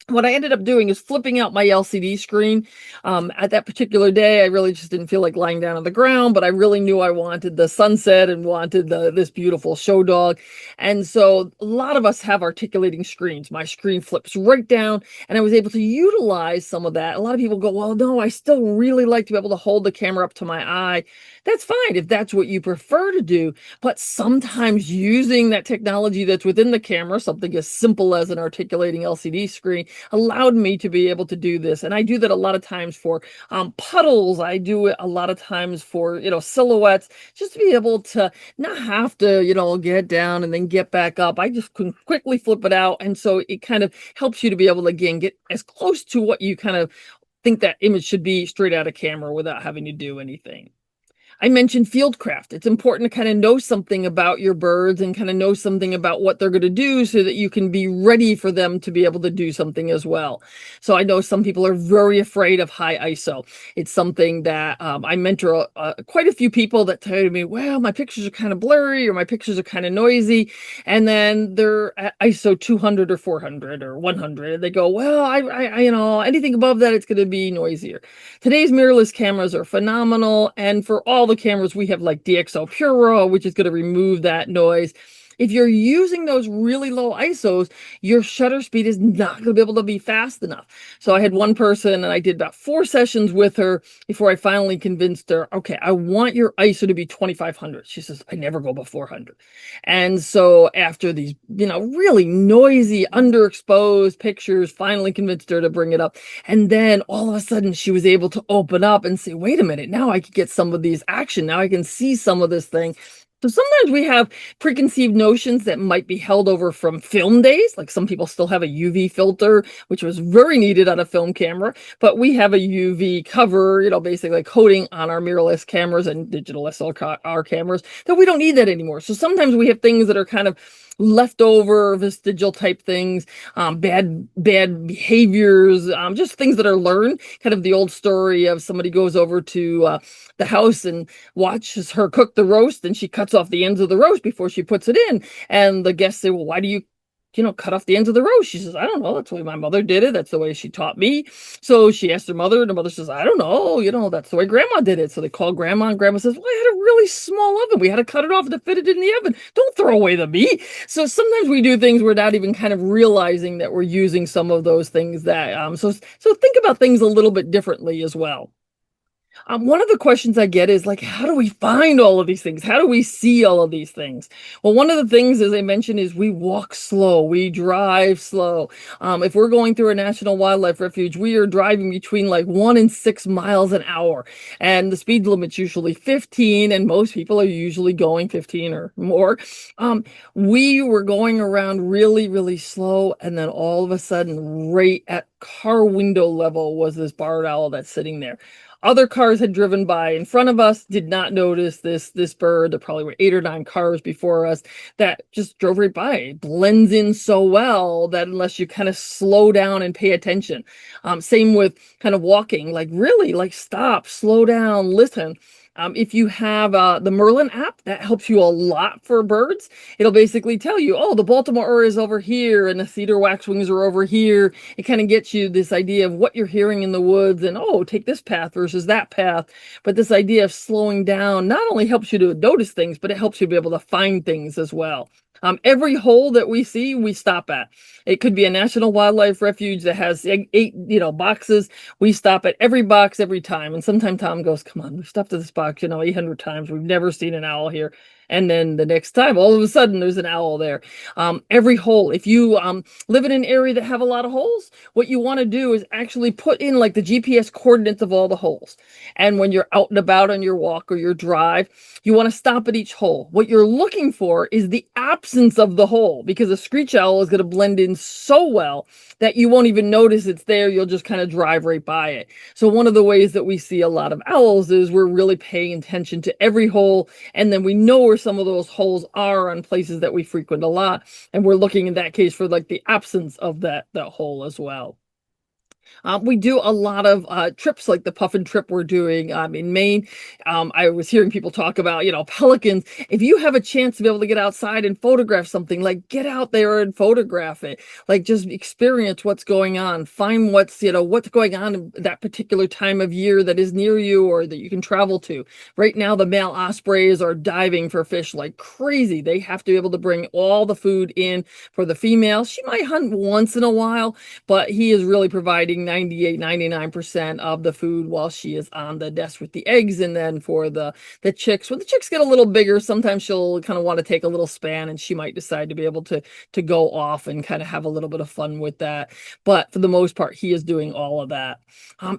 What I ended up doing is flipping out my LCD screen. At that particular day, I really just didn't feel like lying down on the ground, but I really knew I wanted the sunset and wanted this beautiful show dog. And so a lot of us have articulating screens. My screen flips right down, and I was able to utilize some of that. A lot of people go, well, no, I still really like to be able to hold the camera up to my eye. That's fine if that's what you prefer to do. But sometimes using that technology that's within the camera, something as simple as an articulating LCD screen, allowed me to be able to do this. And I do that a lot of times for puddles. I do it a lot of times for, silhouettes, just to be able to not have to, get down and then get back up. I just can quickly flip it out. And so it kind of helps you to be able to, again, get as close to what you kind of think that image should be straight out of camera without having to do anything. I mentioned fieldcraft. It's important to kind of know something about your birds and kind of know something about what they're going to do so that you can be ready for them to be able to do something as well. So I know some people are very afraid of high ISO. It's something that I mentor quite a few people that tell me, well, my pictures are kind of blurry or my pictures are kind of noisy. And then they're at ISO 200 or 400 or 100. And they go, well, I anything above that, it's going to be noisier. Today's mirrorless cameras are phenomenal. And for all the cameras, we have like DxO Pure, which is going to remove that noise. If you're using those really low ISOs, your shutter speed is not going to be able to be fast enough. So I had one person and I did about 4 sessions with her before I finally convinced her, okay, I want your ISO to be 2500. She says, I never go above 400. And so after these, really noisy, underexposed pictures, finally convinced her to bring it up. And then all of a sudden she was able to open up and say, wait a minute, now I can get some of these action. Now I can see some of this thing. So sometimes we have preconceived notions that might be held over from film days. Like some people still have a UV filter, which was very needed on a film camera, but we have a UV cover, basically coating on our mirrorless cameras and digital SLR cameras that we don't need that anymore. So sometimes we have things that are kind of leftover vestigial type things, bad behaviors, just things that are learned. Kind of the old story of somebody goes over to the house and watches her cook the roast, and she cuts off the ends of the roast before she puts it in. And the guests say, well, why do you cut off the ends of the roast? She says, I don't know. That's the way my mother did it. That's the way she taught me. So she asked her mother, and her mother says, I don't know. That's the way grandma did it. So they call grandma, and grandma says, well, I had a really small oven. We had to cut it off to fit it in the oven. Don't throw away the meat. So sometimes we do things we're not even kind of realizing that we're using some of those things that, so think about things a little bit differently as well. One of the questions I get is like, how do we find all of these things? How do we see all of these things? Well, one of the things, as I mentioned, is we walk slow, we drive slow. If we're going through a national wildlife refuge, we are driving between like 1 and 6 miles an hour. And the speed limit's usually 15, and most people are usually going 15 or more. We were going around really, really slow. And then all of a sudden, right at car window level was this barred owl that's sitting there. Other cars had driven by in front of us, did not notice this bird. There probably were 8 or 9 cars before us that just drove right by. It blends in so well that unless you kind of slow down and pay attention. Same with kind of walking, like really like stop, slow down, listen. If you have the Merlin app, that helps you a lot for birds. It'll basically tell you, oh, the Baltimore Ur is over here and the cedar waxwings are over here. It kind of gets you this idea of what you're hearing in the woods and, oh, take this path versus that path. But this idea of slowing down not only helps you to notice things, but it helps you be able to find things as well. Every hole that we see, we stop at. It could be a national wildlife refuge that has 8 boxes. We stop at every box every time. And sometimes Tom goes, come on, we've stopped at this box, 800 times. We've never seen an owl here. And then the next time, all of a sudden, there's an owl there. Every hole. If you live in an area that have a lot of holes, what you want to do is actually put in like the GPS coordinates of all the holes. And when you're out and about on your walk or your drive, you want to stop at each hole. What you're looking for is the absence of the hole, because a screech owl is going to blend in so well that you won't even notice it's there. You'll just kind of drive right by it. So one of the ways that we see a lot of owls is we're really paying attention to every hole, and then we know where some of those holes are on places that we frequent a lot, and we're looking in that case for like the absence of that hole as well. We do a lot of trips like the puffin trip we're doing in Maine. I was hearing people talk about, pelicans. If you have a chance to be able to get outside and photograph something, like get out there and photograph it. Like just experience what's going on. Find what's going on in that particular time of year that is near you or that you can travel to. Right now, the male ospreys are diving for fish like crazy. They have to be able to bring all the food in for the female. She might hunt once in a while, but he is really providing 99% of the food while she is on the nest with the eggs. And then for the chicks, when the chicks get a little bigger, sometimes she'll kind of want to take a little span, and she might decide to be able to go off and kind of have a little bit of fun with that. But for the most part, he is doing all of that.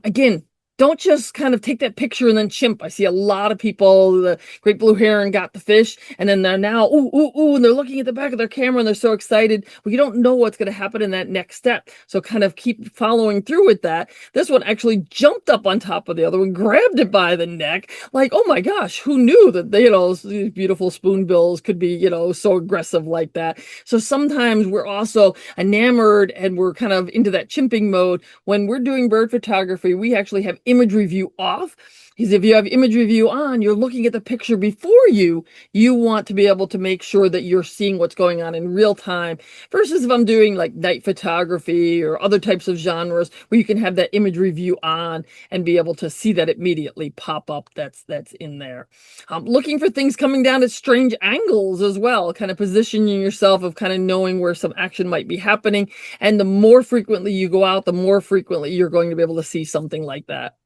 Again, don't just kind of take that picture and then chimp. I see a lot of people, the great blue heron got the fish, and then they're now, and they're looking at the back of their camera and they're so excited. Well, you don't know what's going to happen in that next step. So kind of keep following through with that. This one actually jumped up on top of the other one, grabbed it by the neck. Like, oh my gosh, who knew that, these beautiful spoonbills could be, so aggressive like that. So sometimes we're also enamored and we're kind of into that chimping mode. When we're doing bird photography, we actually have imagery view off. Because if you have imagery view on, you're looking at the picture before you. You want to be able to make sure that you're seeing what's going on in real time, versus if I'm doing like night photography or other types of genres where you can have that imagery view on and be able to see that immediately pop up that's in there. Looking for things coming down at strange angles as well, kind of positioning yourself of kind of knowing where some action might be happening. And the more frequently you go out, the more frequently you're going to be able to see something like that.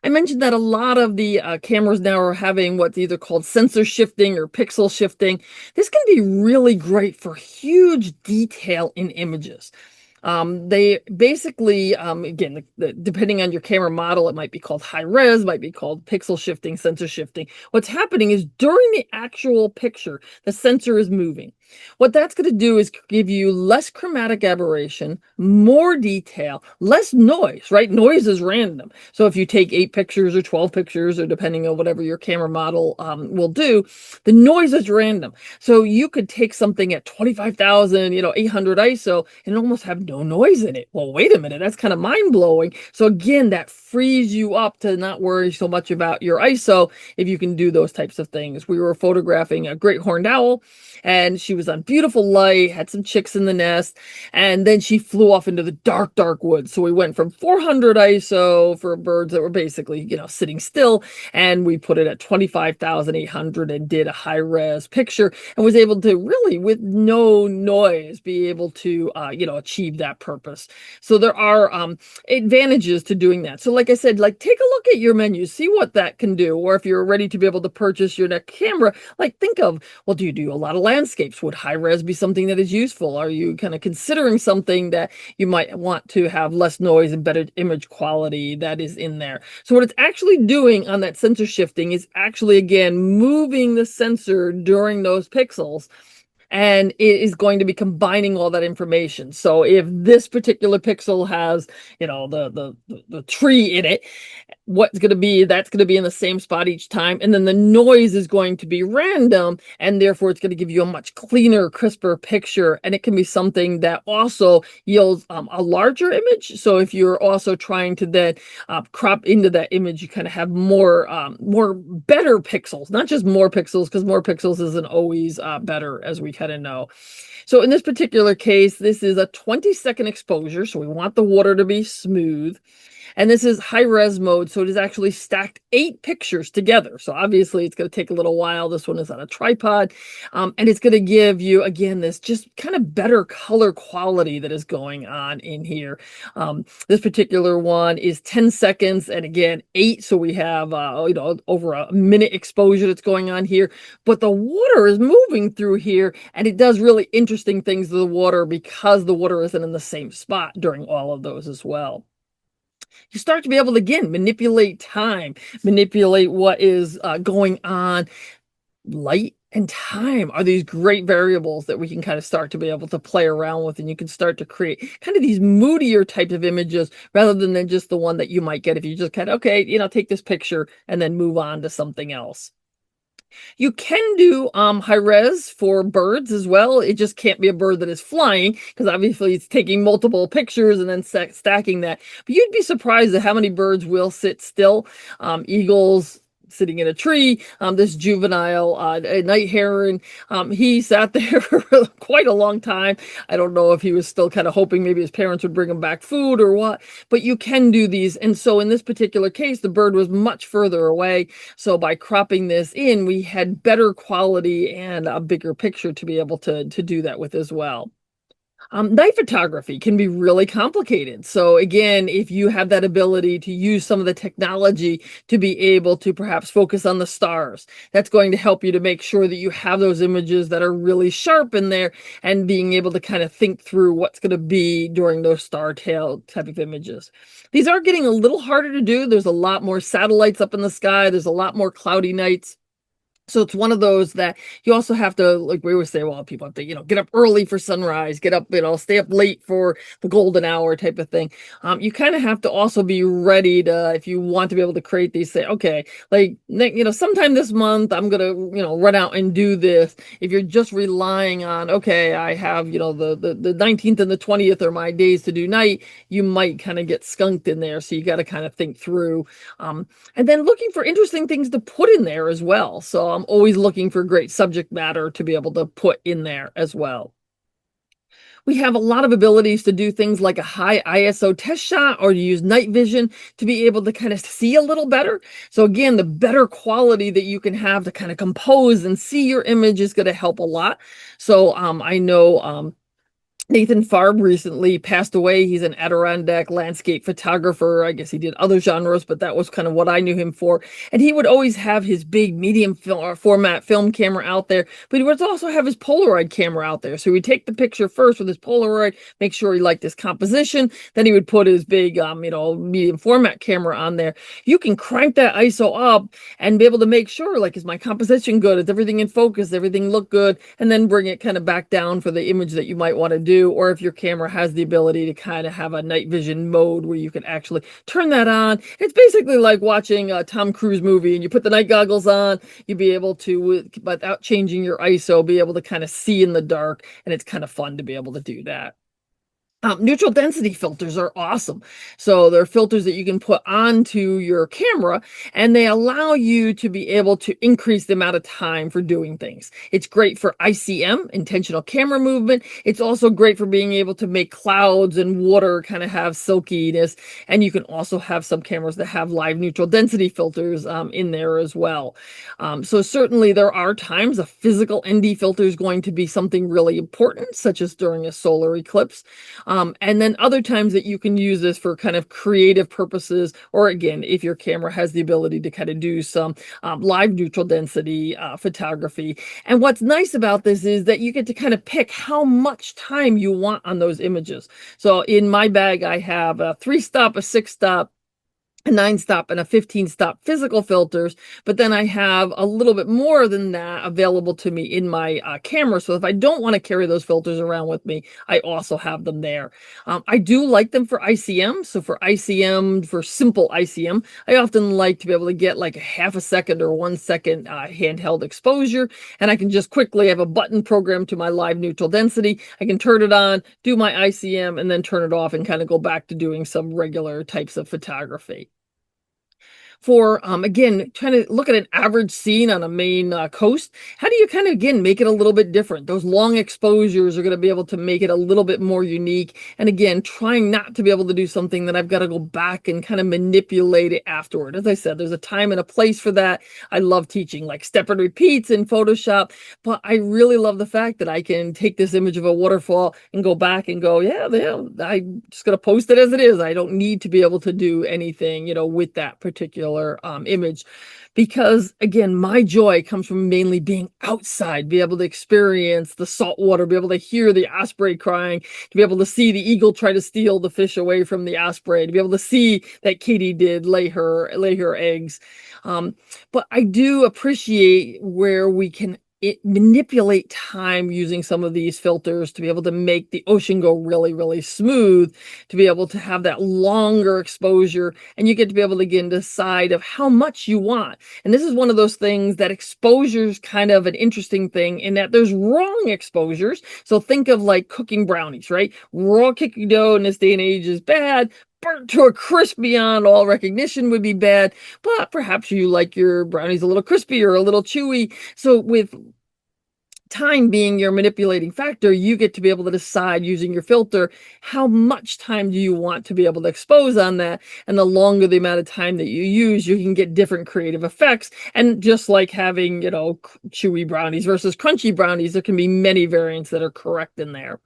I mentioned that a lot of the cameras now are having what's either called sensor shifting or pixel shifting. This can be really great for huge detail in images. They basically, again, depending on your camera model, it might be called high res, might be called pixel shifting, sensor shifting. What's happening is during the actual picture, the sensor is moving. What that's going to do is give you less chromatic aberration, more detail, less noise, right? Noise is random. So if you take 8 pictures or 12 pictures, or depending on whatever your camera model will do, the noise is random. So you could take something at 25,000, 800 ISO and almost have no noise in it. Well, wait a minute, that's kind of mind blowing. So again, that frees you up to not worry so much about your ISO if you can do those types of things. We were photographing a great horned owl, and she was on beautiful light, had some chicks in the nest, and then she flew off into the dark, dark woods. So we went from 400 ISO for birds that were basically, sitting still, and we put it at 25,800 and did a high res picture, and was able to really, with no noise, be able to, achieve that purpose. So there are advantages to doing that. So like I said, take a look at your menu, see what that can do. Or if you're ready to be able to purchase your next camera, think of, well, do you do a lot of landscapes? Would high res be something that is useful? Are you kind of considering something that you might want to have less noise and better image quality that is in there? So what it's actually doing on that sensor shifting is actually, again, moving the sensor during those pixels, and it is going to be combining all that information. So if this particular pixel has, the tree in it, that's going to be in the same spot each time. And then the noise is going to be random, and therefore it's going to give you a much cleaner, crisper picture. And it can be something that also yields a larger image. So if you're also trying to then crop into that image, you kind of have more better pixels, not just more pixels, because more pixels isn't always better, as we kind of know. So in this particular case, this is a 20-second exposure. So we want the water to be smooth. And this is high res mode, so it is actually stacked 8 pictures together. So obviously it's going to take a little while. This one is on a tripod, and it's going to give you, again, this just kind of better color quality that is going on in here. This particular one is 10 seconds, and again, 8. So we have, over a minute exposure that's going on here, but the water is moving through here, and it does really interesting things to the water because the water isn't in the same spot during all of those as well. You start to be able to, again, manipulate time, manipulate what is going on. Light and time are these great variables that we can kind of start to be able to play around with, and you can start to create kind of these moodier types of images rather than just the one that you might get if you just kind of, okay, take this picture and then move on to something else. You can do high res for birds as well. It just can't be a bird that is flying, because obviously it's taking multiple pictures and then stacking that. But you'd be surprised at how many birds will sit still. Eagles sitting in a tree. This juvenile night heron, he sat there for quite a long time. I don't know if he was still kind of hoping maybe his parents would bring him back food or what, but you can do these. And so in this particular case, the bird was much further away. So by cropping this in, we had better quality and a bigger picture to be able to do that with as well. Night photography can be really complicated. So again, if you have that ability to use some of the technology to be able to perhaps focus on the stars, that's going to help you to make sure that you have those images that are really sharp in there, and being able to kind of think through what's going to be during those star tail type of images. These are getting a little harder to do. There's a lot more satellites up in the sky. There's a lot more cloudy nights. So it's one of those that you also have to, like we always say, well, people have to, get up early for sunrise, get up, stay up late for the golden hour type of thing. You kind of have to also be ready to, if you want to be able to create these, say, okay, like, sometime this month, I'm going to, run out and do this. If you're just relying on, okay, I have, the 19th and the 20th are my days to do night, you might kind of get skunked in there. So you got to kind of think through. And then looking for interesting things to put in there as well. So I'm always looking for great subject matter to be able to put in there as well. We have a lot of abilities to do things like a high ISO test shot or to use night vision to be able to kind of see a little better. So again, the better quality that you can have to kind of compose and see your image is going to help a lot. So I know Nathan Farb recently passed away. He's an Adirondack landscape photographer. I guess he did other genres, but that was kind of what I knew him for. And he would always have his big medium format film camera out there, but he would also have his Polaroid camera out there. So he'd take the picture first with his Polaroid, make sure he liked his composition. Then he would put his big, medium format camera on there. You can crank that ISO up and be able to make sure, like, is my composition good? Is everything in focus? Everything look good? And then bring it kind of back down for the image that you might want to do. Or if your camera has the ability to kind of have a night vision mode where you can actually turn that on. It's basically like watching a Tom Cruise movie and you put the night goggles on, you'd be able to, without changing your ISO, be able to kind of see in the dark. And it's kind of fun to be able to do that. Neutral density filters are awesome. So they're filters that you can put onto your camera and they allow you to be able to increase the amount of time for doing things. It's great for ICM, intentional camera movement. It's also great for being able to make clouds and water kind of have silkiness. And you can also have some cameras that have live neutral density filters in there as well. So certainly there are times a physical ND filter is going to be something really important, such as during a solar eclipse. And then other times that you can use this for kind of creative purposes, or again, if your camera has the ability to kind of do some live neutral density photography. And what's nice about this is that you get to kind of pick how much time you want on those images. So in my bag, I have a 3-stop, a 6-stop, a 9-stop and a 15-stop physical filters, but then I have a little bit more than that available to me in my camera. So if I don't want to carry those filters around with me, I also have them there. I do like them for ICM. So for ICM, for simple ICM, I often like to be able to get like a half a second or 1 second handheld exposure. And I can just quickly have a button programmed to my live neutral density. I can turn it on, do my ICM, and then turn it off and kind of go back to doing some regular types of photography. For again, trying to look at an average scene on a main coast, how do you kind of again make it a little bit different? Those long exposures are going to be able to make it a little bit more unique. And again, trying not to be able to do something that I've got to go back and kind of manipulate it afterward. As I said, there's a time and a place for that. I love teaching like step and repeats in Photoshop, but I really love the fact that I can take this image of a waterfall and go back and go, yeah, I'm just going to post it as it is. I don't need to be able to do anything, with that particular image, because again, my joy comes from mainly being outside, be able to experience the salt water, be able to hear the osprey crying, to be able to see the eagle try to steal the fish away from the osprey, to be able to see that katydid lay her eggs. But I do appreciate where we can manipulate time using some of these filters to be able to make the ocean go really, really smooth, to be able to have that longer exposure. And you get to be able to again decide of how much you want. And this is one of those things that exposure is kind of an interesting thing in that there's wrong exposures. So think of like cooking brownies, right? Raw cookie dough in this day and age is bad. Burnt to a crisp beyond all recognition would be bad, but perhaps you like your brownies a little crispy or a little chewy. So with time being your manipulating factor, you get to be able to decide using your filter, how much time do you want to be able to expose on that? And the longer the amount of time that you use, you can get different creative effects. And just like having, chewy brownies versus crunchy brownies, there can be many variants that are correct in there.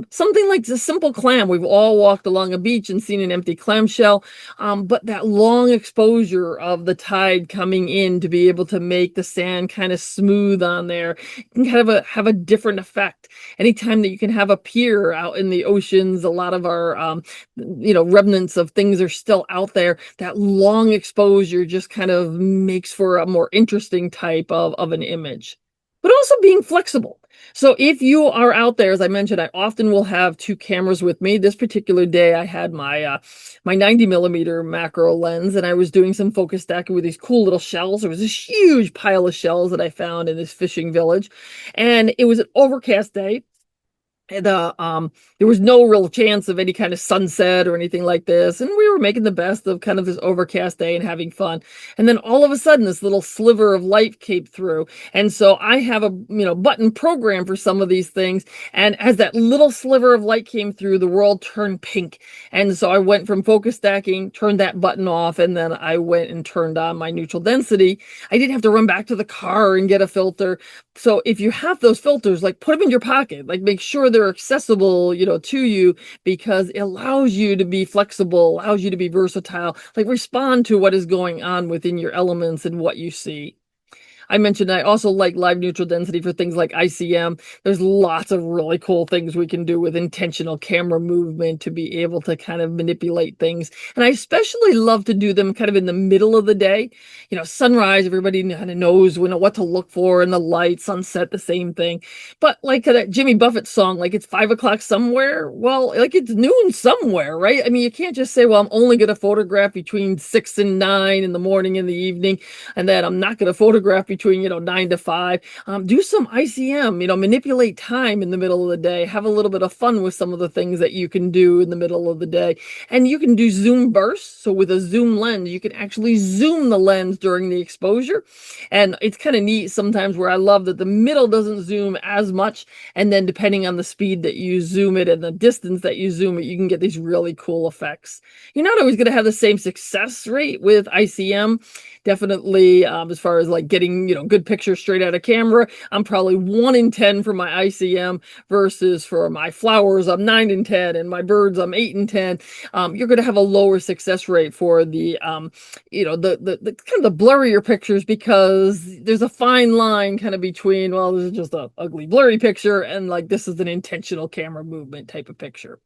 Something like a simple clam. We've all walked along a beach and seen an empty clamshell, but that long exposure of the tide coming in to be able to make the sand kind of smooth on there can kind of have a different effect. Anytime that you can have a pier out in the oceans, a lot of our remnants of things are still out there. That long exposure just kind of makes for a more interesting type of an image, but also being flexible. So if you are out there, as I mentioned, I often will have two cameras with me. This particular day, I had my 90 millimeter macro lens, and I was doing some focus stacking with these cool little shells. There was this huge pile of shells that I found in this fishing village, and it was an overcast day. There was no real chance of any kind of sunset or anything like this, and we were making the best of kind of this overcast day and having fun. And then all of a sudden, this little sliver of light came through, and so I have a button program for some of these things. And as that little sliver of light came through, the world turned pink. And so I went from focus stacking, turned that button off, and then I went and turned on my neutral density. I didn't have to run back to the car and get a filter. So if you have those filters, like put them in your pocket, like make sure they're accessible, to you, because it allows you to be flexible, allows you to be versatile, like respond to what is going on within your elements and what you see. I mentioned I also like live neutral density for things like ICM. There's lots of really cool things we can do with intentional camera movement to be able to kind of manipulate things. And I especially love to do them kind of in the middle of the day. Sunrise, everybody kind of knows what to look for, and the light, sunset, the same thing. But like that Jimmy Buffett song, like it's 5 o'clock somewhere. Well, like it's noon somewhere, right? I mean, you can't just say, well, I'm only going to photograph between 6 and 9 in the morning and the evening, and then I'm not going to photograph between 9 to 5. Do some ICM, manipulate time in the middle of the day, have a little bit of fun with some of the things that you can do in the middle of the day. And you can do zoom bursts. So with a zoom lens, you can actually zoom the lens during the exposure. And it's kind of neat sometimes, where I love that the middle doesn't zoom as much, and then depending on the speed that you zoom it and the distance that you zoom it, you can get these really cool effects. You're not always going to have the same success rate with ICM. Definitely, as far as like getting good pictures straight out of camera, I'm probably 1 in 10 for my ICM, versus for my flowers I'm 9 in 10, and my birds I'm 8 in 10. You're going to have a lower success rate for the the kind of the blurrier pictures, because there's a fine line kind of between, well, this is just a ugly blurry picture, and like this is an intentional camera movement type of picture.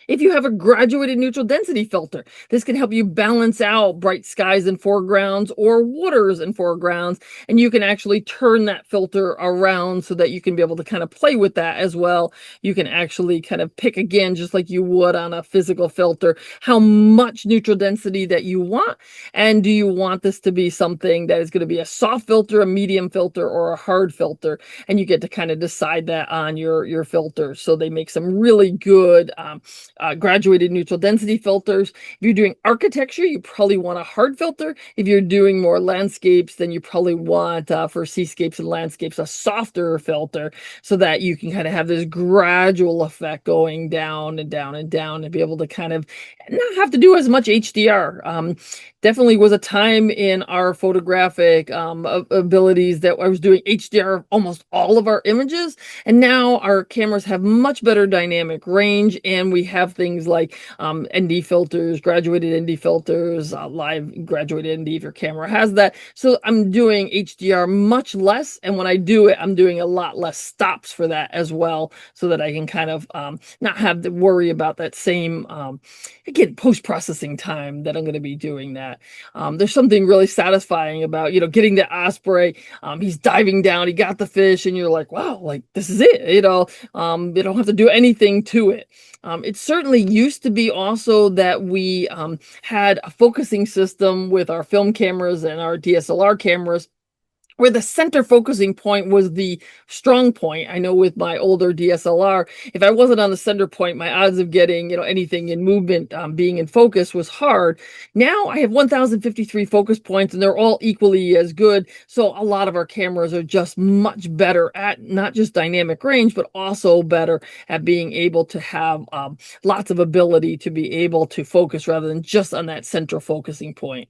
If you have a graduated neutral density filter, this can help you balance out bright skies in foregrounds or waters in foregrounds, and you can actually turn that filter around so that you can be able to kind of play with that as well. You can actually kind of pick, again, just like you would on a physical filter, how much neutral density that you want, and do you want this to be something that is going to be a soft filter, a medium filter, or a hard filter, and you get to kind of decide that on your filter. So they make some really good graduated neutral density filters. If you're doing architecture, you probably want a hard filter. If you're doing more landscapes, then you probably want, for seascapes and landscapes, a softer filter, so that you can kind of have this gradual effect going down and down and down, and be able to kind of not have to do as much HDR. Definitely was a time in our photographic abilities that I was doing HDR of almost all of our images, and now our cameras have much better dynamic range, and we have things like ND filters, graduated ND filters, live graduated ND if your camera has that. So I'm doing HDR much less, and when I do it, I'm doing a lot less stops for that as well, so that I can kind of not have to worry about that same again, post-processing time that I'm going to be doing that. There's something really satisfying about getting the osprey. He's diving down, he got the fish, and you're like, wow, like this is it. You don't have to do anything to it. It certainly used to be also that we had a focusing system with our film cameras and our DSLR cameras, where the center focusing point was the strong point. I know with my older DSLR, if I wasn't on the center point, my odds of getting anything in movement being in focus was hard. Now I have 1,053 focus points, and they're all equally as good. So a lot of our cameras are just much better at not just dynamic range, but also better at being able to have lots of ability to be able to focus rather than just on that central focusing point.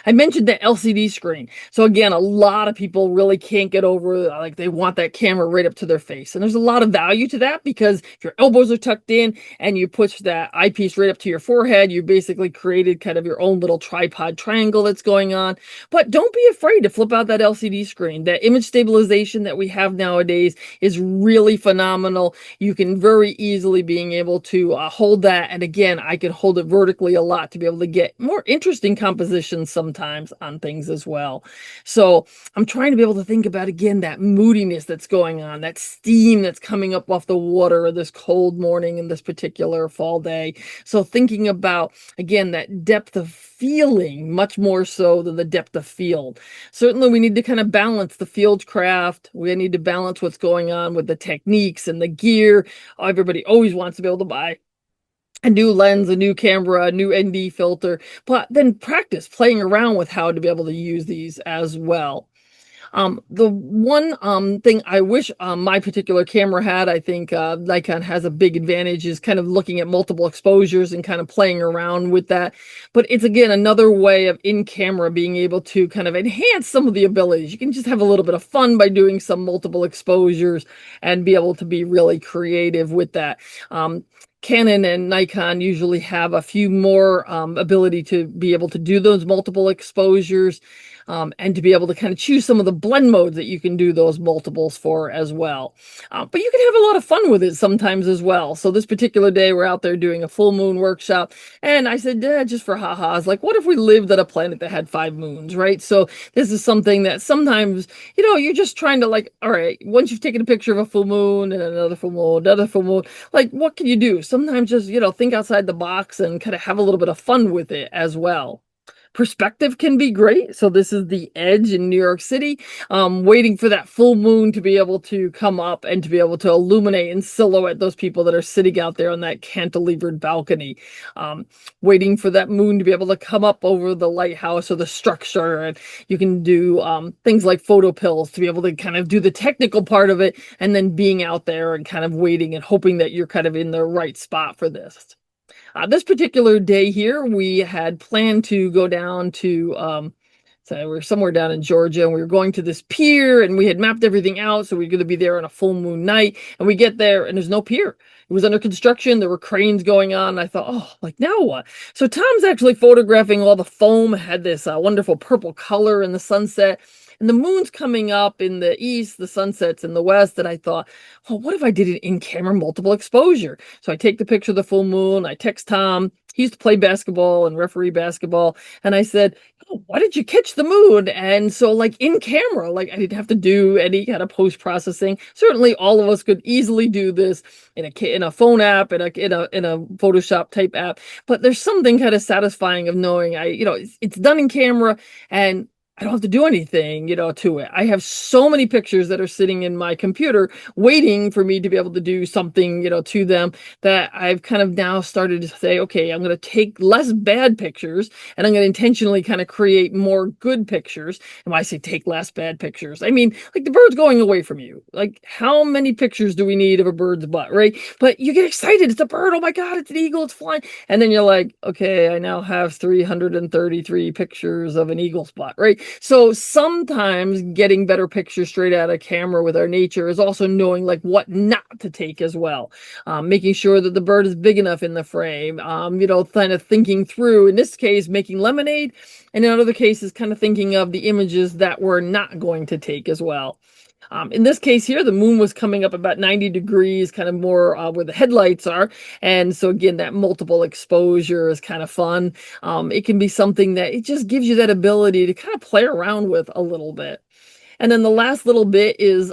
I mentioned the LCD screen. So again, a lot of people really can't get over, like they want that camera right up to their face. And there's a lot of value to that because if your elbows are tucked in and you push that eyepiece right up to your forehead, you basically created kind of your own little tripod triangle that's going on. But don't be afraid to flip out that LCD screen. That image stabilization that we have nowadays is really phenomenal. You can very easily being able to hold that. And again, I could hold it vertically a lot to be able to get more interesting compositions sometimes on things as well. So I'm trying to be able to think about, again, that moodiness that's going on, that steam that's coming up off the water this cold morning in this particular fall day. So thinking about, again, that depth of feeling much more so than the depth of field. Certainly we need to kind of balance the field craft. We need to balance what's going on with the techniques and the gear. Everybody always wants to be able to buy a new lens, a new camera, a new ND filter, but then practice playing around with how to be able to use these as well. The one thing I wish my particular camera had, I think Nikon has a big advantage, is kind of looking at multiple exposures and kind of playing around with that. But it's, again, another way of in camera being able to kind of enhance some of the abilities. You can just have a little bit of fun by doing some multiple exposures and be able to be really creative with that. Canon and Nikon usually have a few more ability to be able to do those multiple exposures and to be able to kind of choose some of the blend modes that you can do those multiples for as well. But you can have a lot of fun with it sometimes as well. So this particular day, we're out there doing a full moon workshop. And I said, just for ha-has, like, what if we lived on a planet that had 5 moons, right? So this is something that sometimes, you're just trying to, like, all right, once you've taken a picture of a full moon and another full moon, another full moon, like, what can you do? Sometimes just, think outside the box and kind of have a little bit of fun with it as well. Perspective can be great. So this is the Edge in New York City, waiting for that full moon to be able to come up and to be able to illuminate and silhouette those people that are sitting out there on that cantilevered balcony, waiting for that moon to be able to come up over the lighthouse or the structure. And you can do things like photo pills to be able to kind of do the technical part of it, and then being out there and kind of waiting and hoping that you're kind of in the right spot for this. This particular day here, we had planned to go down to, so we're somewhere down in Georgia, and we were going to this pier, and we had mapped everything out. So we are going to be there on a full moon night, and we get there and there's no pier. It was under construction. There were cranes going on. And I thought, oh, like, now what? So Tom's actually photographing all the foam. It had this wonderful purple color in the sunset. And the moon's coming up in the east, the sunset's in the west. And I thought, well, what if I did an in-camera multiple exposure? So I take the picture of the full moon. I text Tom. He used to play basketball and referee basketball. And I said, oh, why did you catch the moon? And so, like, in camera, like, I didn't have to do any kind of post-processing. Certainly all of us could easily do this in a phone app, in a Photoshop type app. But there's something kind of satisfying of knowing it's done in camera, and I don't have to do anything, to it. I have so many pictures that are sitting in my computer waiting for me to be able to do something, to them, that I've kind of now started to say, okay, I'm going to take less bad pictures and I'm going to intentionally kind of create more good pictures. And when I say take less bad pictures, I mean, like, the bird's going away from you. Like, how many pictures do we need of a bird's butt, right? But you get excited. It's a bird. Oh my God, it's an eagle. It's flying. And then you're like, okay, I now have 333 pictures of an eagle's butt, right? So sometimes getting better pictures straight out of camera with our nature is also knowing, like, what not to take as well. Making sure that the bird is big enough in the frame, kind of thinking through, in this case, making lemonade. And in other cases, kind of thinking of the images that we're not going to take as well. In this case here, the moon was coming up about 90 degrees, kind of more where the headlights are. And so again, that multiple exposure is kind of fun. It can be something that it just gives you that ability to kind of play around with a little bit. And then the last little bit is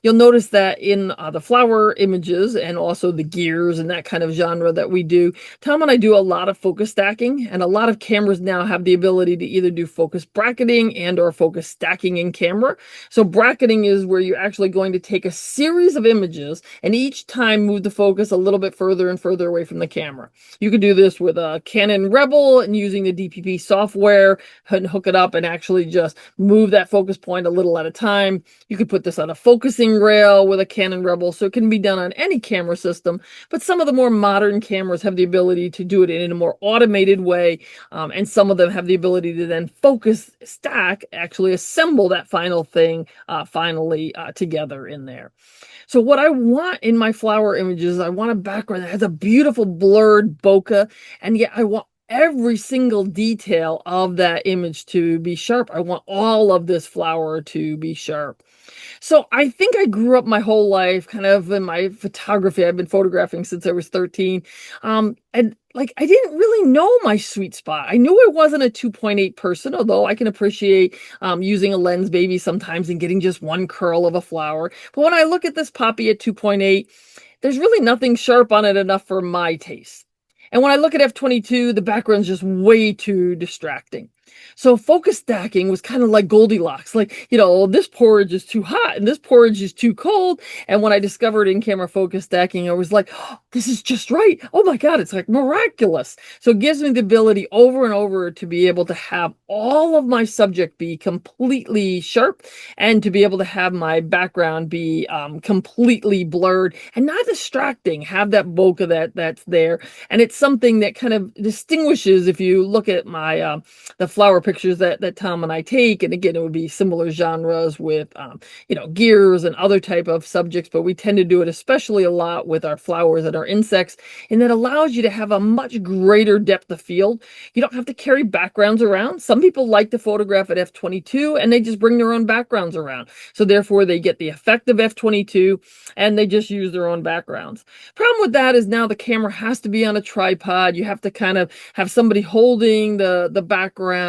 you'll notice that in the flower images and also the gears and that kind of genre that we do, Tom and I do a lot of focus stacking, and a lot of cameras now have the ability to either do focus bracketing and or focus stacking in camera. So bracketing is where you're actually going to take a series of images and each time move the focus a little bit further and further away from the camera. You could do this with a Canon Rebel and using the DPP software and hook it up and actually just move that focus point a little at at a time. You could put this on a focusing rail with a Canon Rebel, so it can be done on any camera system. But some of the more modern cameras have the ability to do it in a more automated way, and some of them have the ability to then focus, stack, actually assemble that final thing finally together in there. So what I want in my flower images, I want a background that has a beautiful blurred bokeh, and yet I want every single detail of that image to be sharp. I want all of this flower to be sharp. So I think I grew up my whole life kind of in my photography. I've been photographing since I was 13. And like I didn't really know my sweet spot. I knew I wasn't a 2.8 person, although I can appreciate using a lens maybe sometimes and getting just one curl of a flower. But when I look at this poppy at 2.8, there's really nothing sharp on it enough for my taste. And when I look at f22, the background's just way too distracting. So focus stacking was kind of like Goldilocks, like, this porridge is too hot and this porridge is too cold. And when I discovered in-camera focus stacking, I was like, oh, this is just right. Oh my God, it's like miraculous. So it gives me the ability over and over to be able to have all of my subject be completely sharp and to be able to have my background be completely blurred and not distracting, have that bokeh that's there. And it's something that kind of distinguishes, if you look at my the flower pictures that Tom and I take, and again, it would be similar genres with gears and other type of subjects, but we tend to do it especially a lot with our flowers and our insects, and that allows you to have a much greater depth of field. You don't have to carry backgrounds around. Some people like to photograph at f22 and they just bring their own backgrounds around, so therefore they get the effect of f22 and they just use their own backgrounds. Problem with that is now the camera has to be on a tripod. You have to kind of have somebody holding the background.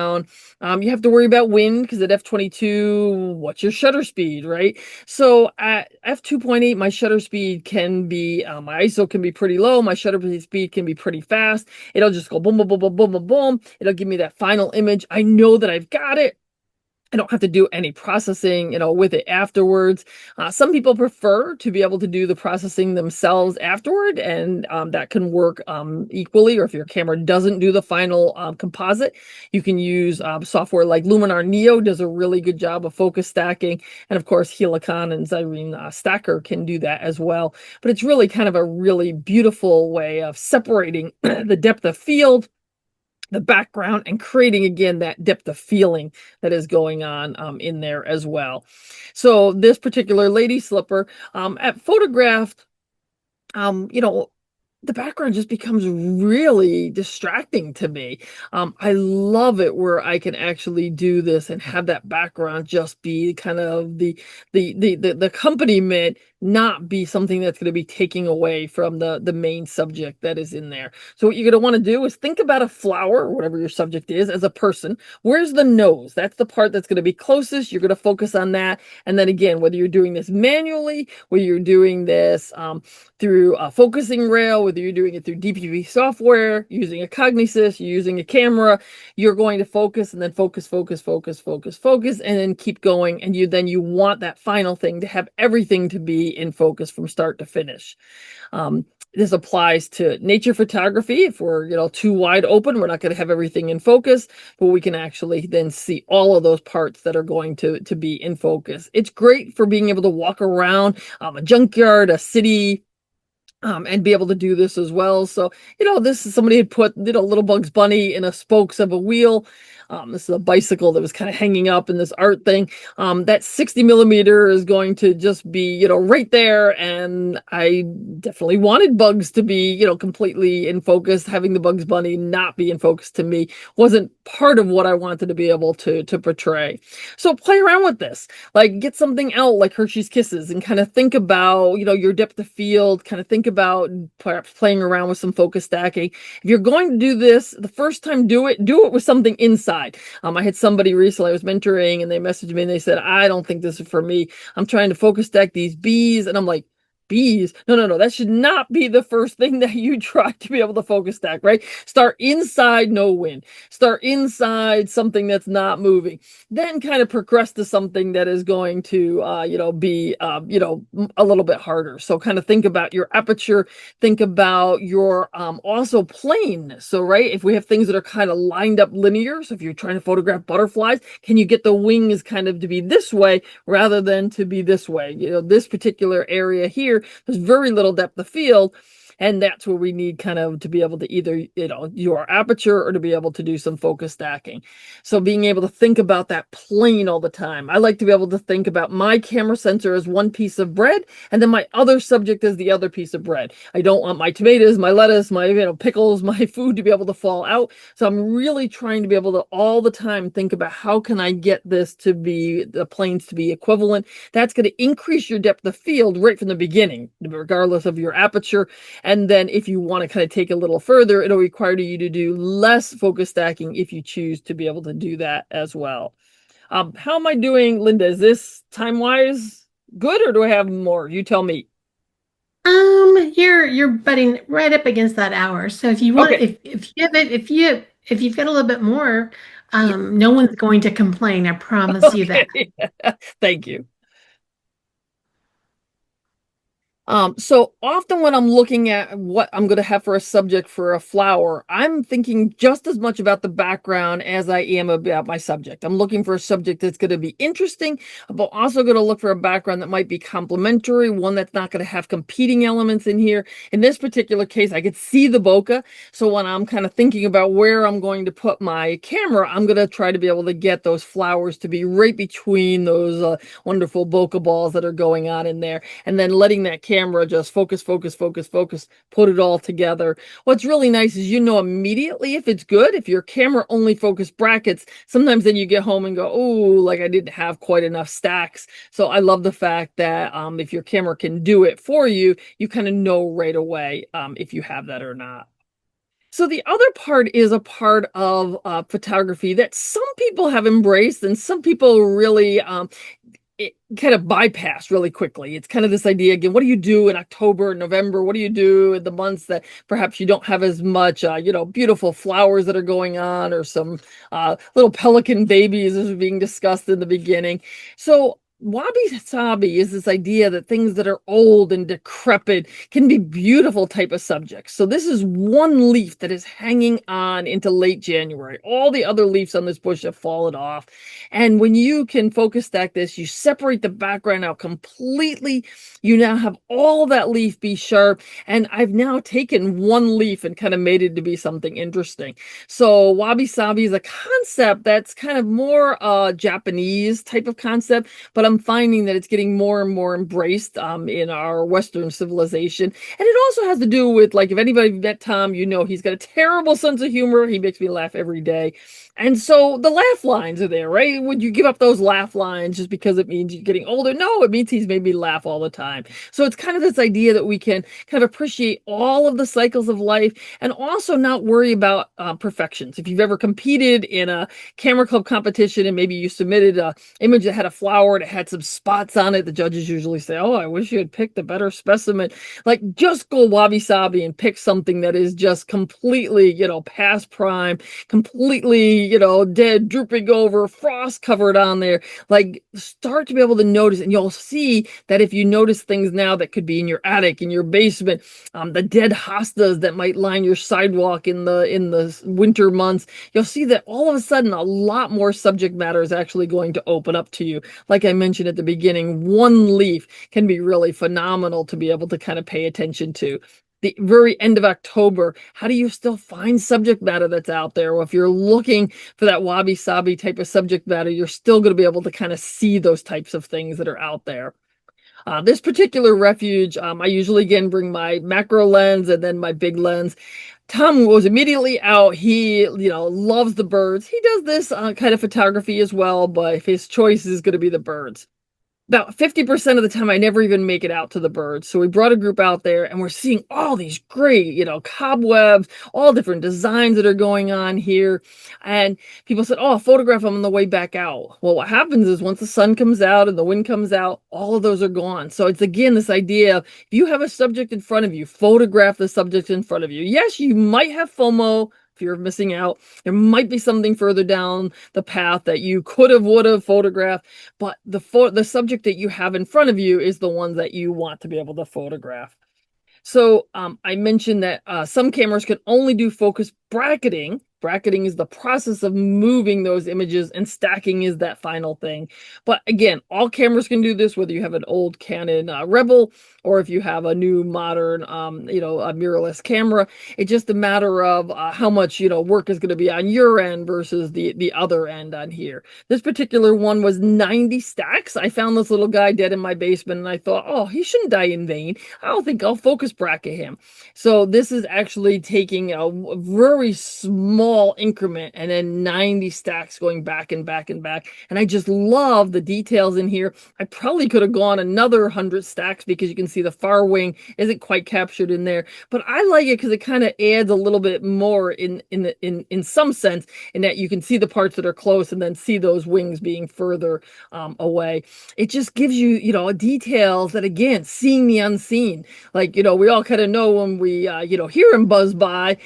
You have to worry about wind because at f22, what's your shutter speed, right? So at f2.8, my shutter speed can be, my ISO can be pretty low. My shutter speed can be pretty fast. It'll just go boom, boom, boom, boom, boom, boom, boom. It'll give me that final image. I know that I've got it. I don't have to do any processing, with it afterwards. Some people prefer to be able to do the processing themselves afterward, and that can work equally. Or if your camera doesn't do the final composite, you can use software like Luminar Neo does a really good job of focus stacking. And of course, Helicon and Xyrene Stacker can do that as well. But it's really kind of a really beautiful way of separating the depth of field, the background, and creating again that depth of feeling that is going on in there as well. So this particular lady slipper at photographed, the background just becomes really distracting to me. I love it where I can actually do this and have that background just be kind of the accompaniment, not be something that's going to be taking away from the main subject that is in there. So what you're going to want to do is think about a flower, or whatever your subject is, as a person. Where's the nose? That's the part that's going to be closest. You're going to focus on that. And then again, whether you're doing this manually, whether you're doing this through a focusing rail, whether you're doing it through DPP software, using a Cognisys, you're using a camera, you're going to focus and then focus, focus, focus, focus, focus, and then keep going. And you want that final thing to have everything to be in focus from start to finish. This applies to nature photography. If we're, too wide open, we're not going to have everything in focus, but we can actually then see all of those parts that are going to be in focus. It's great for being able to walk around a junkyard, a city, and be able to do this as well. So, this is somebody had put, little Bugs Bunny in a spokes of a wheel. This is a bicycle that was kind of hanging up in this art thing. That 60 millimeter is going to just be, right there. And I definitely wanted Bugs to be, completely in focus. Having the Bugs Bunny not be in focus to me wasn't part of what I wanted to be able to portray. So play around with this, like get something out like Hershey's Kisses and kind of think about, your depth of field, kind of think about perhaps playing around with some focus stacking. If you're going to do this, the first time, do it with something inside. I had somebody recently I was mentoring and they messaged me and they said, I don't think this is for me. I'm trying to focus stack these bees. And I'm like, bees. No, no, no. That should not be the first thing that you try to be able to focus stack, right? Start inside, no wind. Start inside something that's not moving. Then kind of progress to something that is going to, be, a little bit harder. So kind of think about your aperture, think about your also plane. So, right, if we have things that are kind of lined up linear, so if you're trying to photograph butterflies, can you get the wings kind of to be this way rather than to be this way? This particular area here, there's very little depth of field. And that's where we need kind of to be able to either, your aperture or to be able to do some focus stacking. So being able to think about that plane all the time. I like to be able to think about my camera sensor as one piece of bread, and then my other subject as the other piece of bread. I don't want my tomatoes, my lettuce, my pickles, my food to be able to fall out. So I'm really trying to be able to all the time think about how can I get this to be, the planes to be equivalent. That's going to increase your depth of field right from the beginning, regardless of your aperture. And then if you want to kind of take a little further, it'll require you to do less focus stacking if you choose to be able to do that as well. How am I doing, Linda? Is this time-wise good, or do I have more? You tell me. You're butting right up against that hour. So if you want, Okay. if you have it, if you've got a little bit more, Yeah. no one's going to complain. I promise you that. Okay. Thank you. So often when I'm looking at what I'm going to have for a subject for a flower, I'm thinking just as much about the background as I am about my subject. I'm looking for a subject that's going to be interesting, but also going to look for a background that might be complementary, one that's not going to have competing elements in here. In this particular case, I could see the bokeh. So when I'm kind of thinking about where I'm going to put my camera, I'm going to try to be able to get those flowers to be right between those wonderful bokeh balls that are going on in there, and then letting that camera just focus, focus, focus, focus, put it all together. What's really nice is immediately if it's good. If your camera only focus brackets, sometimes then you get home and go, oh, like I didn't have quite enough stacks. So I love the fact that if your camera can do it for you, you kind of know right away if you have that or not. So the other part is a part of photography that some people have embraced and some people really it kind of bypassed really quickly. It's kind of this idea again, what do you do in October, November? What do you do in the months that perhaps you don't have as much, beautiful flowers that are going on, or some little pelican babies as was being discussed in the beginning. So wabi sabi is this idea that things that are old and decrepit can be beautiful type of subjects. So this is one leaf that is hanging on into late January. All the other leaves on this bush have fallen off. And when you can focus stack this, you separate the background out completely. You now have all that leaf be sharp. And I've now taken one leaf and kind of made it to be something interesting. So wabi sabi is a concept that's kind of more Japanese type of concept, but I'm finding that it's getting more and more embraced in our Western civilization. And it also has to do with, like, if anybody met Tom, he's got a terrible sense of humor. He makes me laugh every day. And so the laugh lines are there, right? Would you give up those laugh lines just because it means you're getting older? No, it means he's made me laugh all the time. So it's kind of this idea that we can kind of appreciate all of the cycles of life and also not worry about perfections. If you've ever competed in a camera club competition and maybe you submitted an image that had a flower and it had some spots on it, the judges usually say, oh, I wish you had picked a better specimen. Like, just go wabi sabi and pick something that is just completely, past prime, completely, dead, drooping over, frost covered on there. Like, start to be able to notice, and you'll see that if you notice things now that could be in your attic, in your basement, the dead hostas that might line your sidewalk in the winter months, you'll see that all of a sudden a lot more subject matter is actually going to open up to you. Like I mentioned at the beginning, one leaf can be really phenomenal to be able to kind of pay attention to. The very end of October, how do you still find subject matter that's out there? Well, if you're looking for that wabi sabi type of subject matter, you're still going to be able to kind of see those types of things that are out there. This particular refuge, I usually again bring my macro lens and then my big lens. Tom was immediately out. He, loves the birds. He does this kind of photography as well, but his choice is going to be the birds. About 50% of the time I never even make it out to the birds. So we brought a group out there and we're seeing all these great, cobwebs, all different designs that are going on here. And people said, "Oh, I'll photograph them on the way back out." Well, what happens is once the sun comes out and the wind comes out, all of those are gone. So it's again this idea of if you have a subject in front of you, photograph the subject in front of you. Yes, you might have FOMO, fear of missing out. There might be something further down the path that you could have, would have photographed, but the subject that you have in front of you is the one that you want to be able to photograph. So I mentioned that some cameras can only do focus bracketing. Bracketing is the process of moving those images, and stacking is that final thing. But again, all cameras can do this, whether you have an old Canon Rebel or if you have a new modern, a mirrorless camera. It's just a matter of how much, work is going to be on your end versus the other end on here. This particular one was 90 stacks. I found this little guy dead in my basement, and I thought, oh, he shouldn't die in vain. I don't think I'll focus bracket him. So this is actually taking a very small increment and then 90 stacks going back and back and back. And I just love the details in here. I probably could have gone another 100 stacks because you can see the far wing isn't quite captured in there. But I like it because it kind of adds a little bit more in some sense, in that you can see the parts that are close and then see those wings being further away. It just gives you, details that, again, seeing the unseen. Like, we all kind of know when we, hear him buzz by,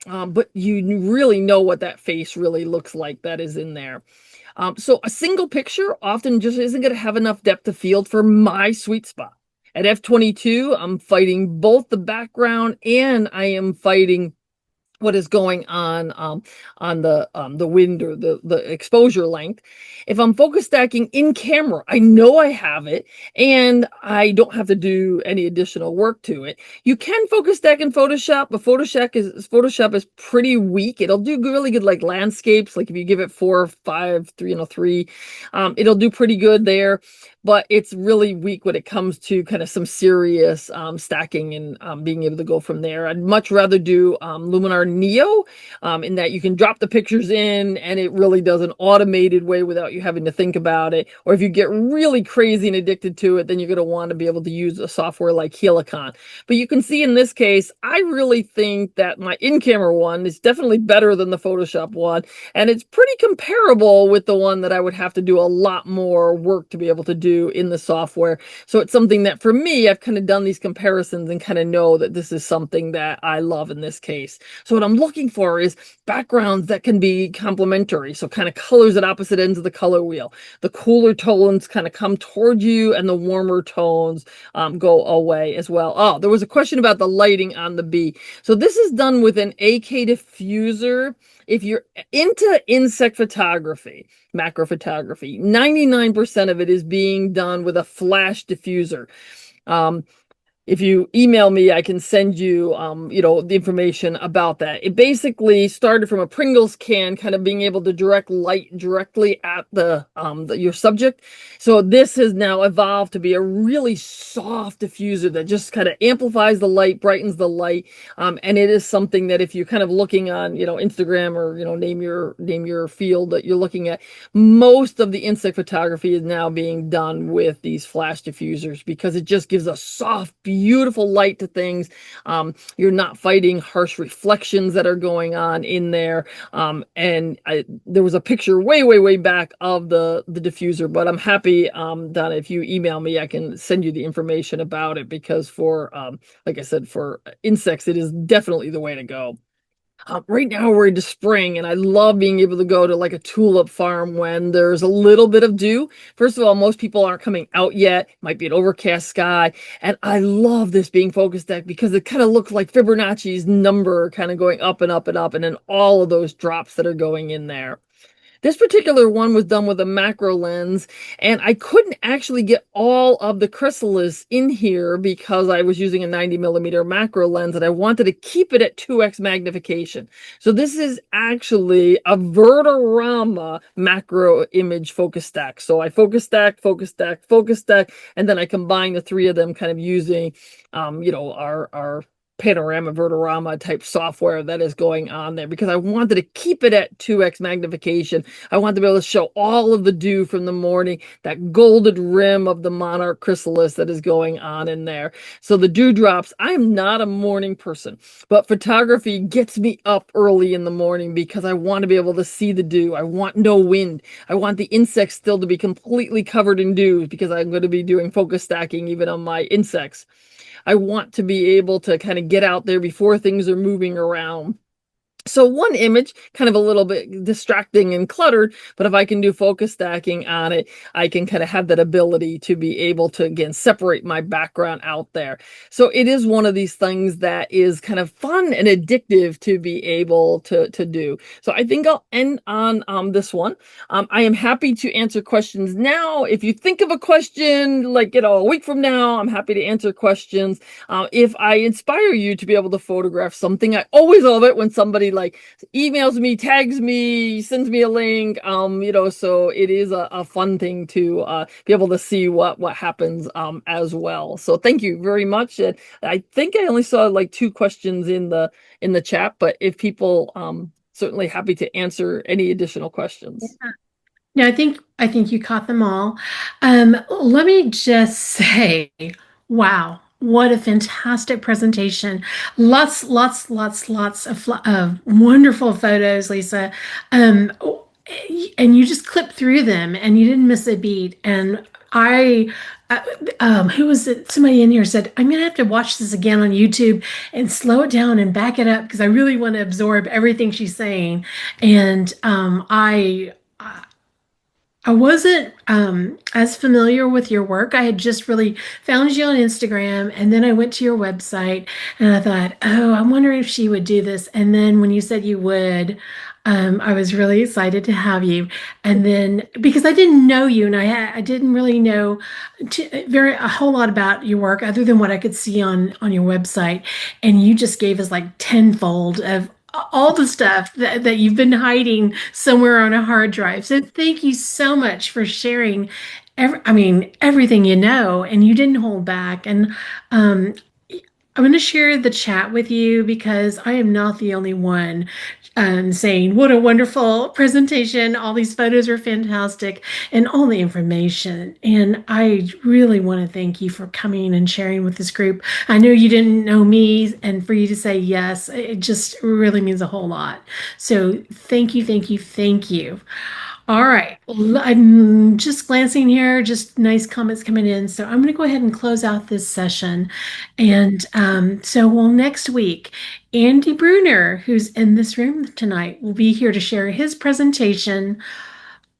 but you really know what that face really looks like that is in there. So a single picture often just isn't going to have enough depth of field for my sweet spot. At f/22, I'm fighting both the background and I am fighting what is going on the wind or the exposure length. If I'm focus stacking in camera, I know I have it and I don't have to do any additional work to it. You can focus stack in Photoshop, but Photoshop is pretty weak. It'll do really good like landscapes, like if you give it 4, 5, 3, 3, it'll do pretty good there. But it's really weak when it comes to kind of some serious stacking and being able to go from there. I'd much rather do Luminar Neo in that you can drop the pictures in and it really does an automated way without you having to think about it. Or if you get really crazy and addicted to it, then you're going to want to be able to use a software like Helicon. But you can see in this case, I really think that my in-camera one is definitely better than the Photoshop one. And it's pretty comparable with the one that I would have to do a lot more work to be able to do in the software. So it's something that for me, I've kind of done these comparisons and kind of know that this is something that I love in this case. So what I'm looking for is backgrounds that can be complementary. So kind of colors at opposite ends of the color wheel. The cooler tones kind of come toward you and the warmer tones go away as well. Oh, there was a question about the lighting on the bee. So this is done with an AK diffuser. If you're into insect photography, macro photography, 99% of it is being done with a flash diffuser. If you email me, I can send you, the information about that. It basically started from a Pringles can, kind of being able to direct light directly at your subject. So this has now evolved to be a really soft diffuser that just kind of amplifies the light, brightens the light, and it is something that if you're kind of looking on, Instagram or name your field that you're looking at, most of the insect photography is now being done with these flash diffusers because it just gives a soft, beautiful light to things. You're not fighting harsh reflections that are going on in there. There was a picture way back of the diffuser, but I'm happy, Donna, if you email me, I can send you the information about it because for, like I said, for insects, it is definitely the way to go. Right now we're into spring and I love being able to go to like a tulip farm when there's a little bit of dew. First of all, most people aren't coming out yet. It might be an overcast sky. And I love this being focus stacked because it kind of looks like Fibonacci's number kind of going up and up and up, and then all of those drops that are going in there. This particular one was done with a macro lens, and I couldn't actually get all of the chrysalis in here because I was using a 90mm macro lens and I wanted to keep it at 2x magnification. So this is actually a Vertorama macro image focus stack. So I focus stack, focus stack, focus stack, and then I combine the three of them kind of using, our panorama vertorama type software that is going on there because I wanted to keep it at 2x magnification. I want to be able to show all of the dew from the morning, that golden rim of the monarch chrysalis that is going on in there. So the dewdrops, I'm not a morning person, but photography gets me up early in the morning because I want to be able to see the dew. I want no wind. I want the insects still to be completely covered in dew because I'm going to be doing focus stacking even on my insects. I want to be able to kind of get out there before things are moving around. So one image, kind of a little bit distracting and cluttered, but if I can do focus stacking on it, I can kind of have that ability to be able to, again, separate my background out there. So it is one of these things that is kind of fun and addictive to be able to do. So I think I'll end on this one. I am happy to answer questions now. If you think of a question, like, a week from now, I'm happy to answer questions. If I inspire you to be able to photograph something, I always love it when somebody like emails me, tags me, sends me a link. So it is a fun thing to be able to see what happens as well. So thank you very much. And I think I only saw like 2 questions in the chat, but if people certainly happy to answer any additional questions. No, I think you caught them all. Let me just say, wow, what a fantastic presentation. Lots of wonderful photos, Lisa. And you just clipped through them and you didn't miss a beat. And I, uh, who was it? Somebody in here said, I'm gonna have to watch this again on YouTube and slow it down and back it up because I really want to absorb everything she's saying. And I wasn't as familiar with your work. I had just really found you on Instagram, and then I went to your website, and I thought, oh, I'm wondering if she would do this. And then when you said you would, I was really excited to have you. And then because I didn't know you, and I didn't really know a whole lot about your work other than what I could see on your website, and you just gave us like tenfold of all the stuff that you've been hiding somewhere on a hard drive. So thank you so much for sharing everything you know, and you didn't hold back. And um, I'm going to share the chat with you because I am not the only one saying, what a wonderful presentation. All these photos are fantastic and all the information. And I really want to thank you for coming and sharing with this group. I know you didn't know me, and for you to say yes, it just really means a whole lot. So thank you, thank you, thank you. All right. I'm just glancing here, just nice comments coming in. So I'm going to go ahead and close out this session. And well, next week, Andy Bruner, who's in this room tonight, will be here to share his presentation,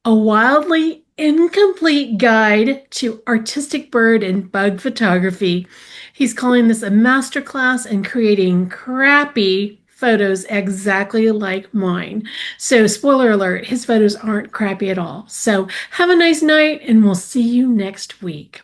A Wildly Incomplete Guide to Artistic Bird and Bug Photography. He's calling this a masterclass in creating crappy photos exactly like mine. So, spoiler alert, his photos aren't crappy at all. So, have a nice night, and we'll see you next week.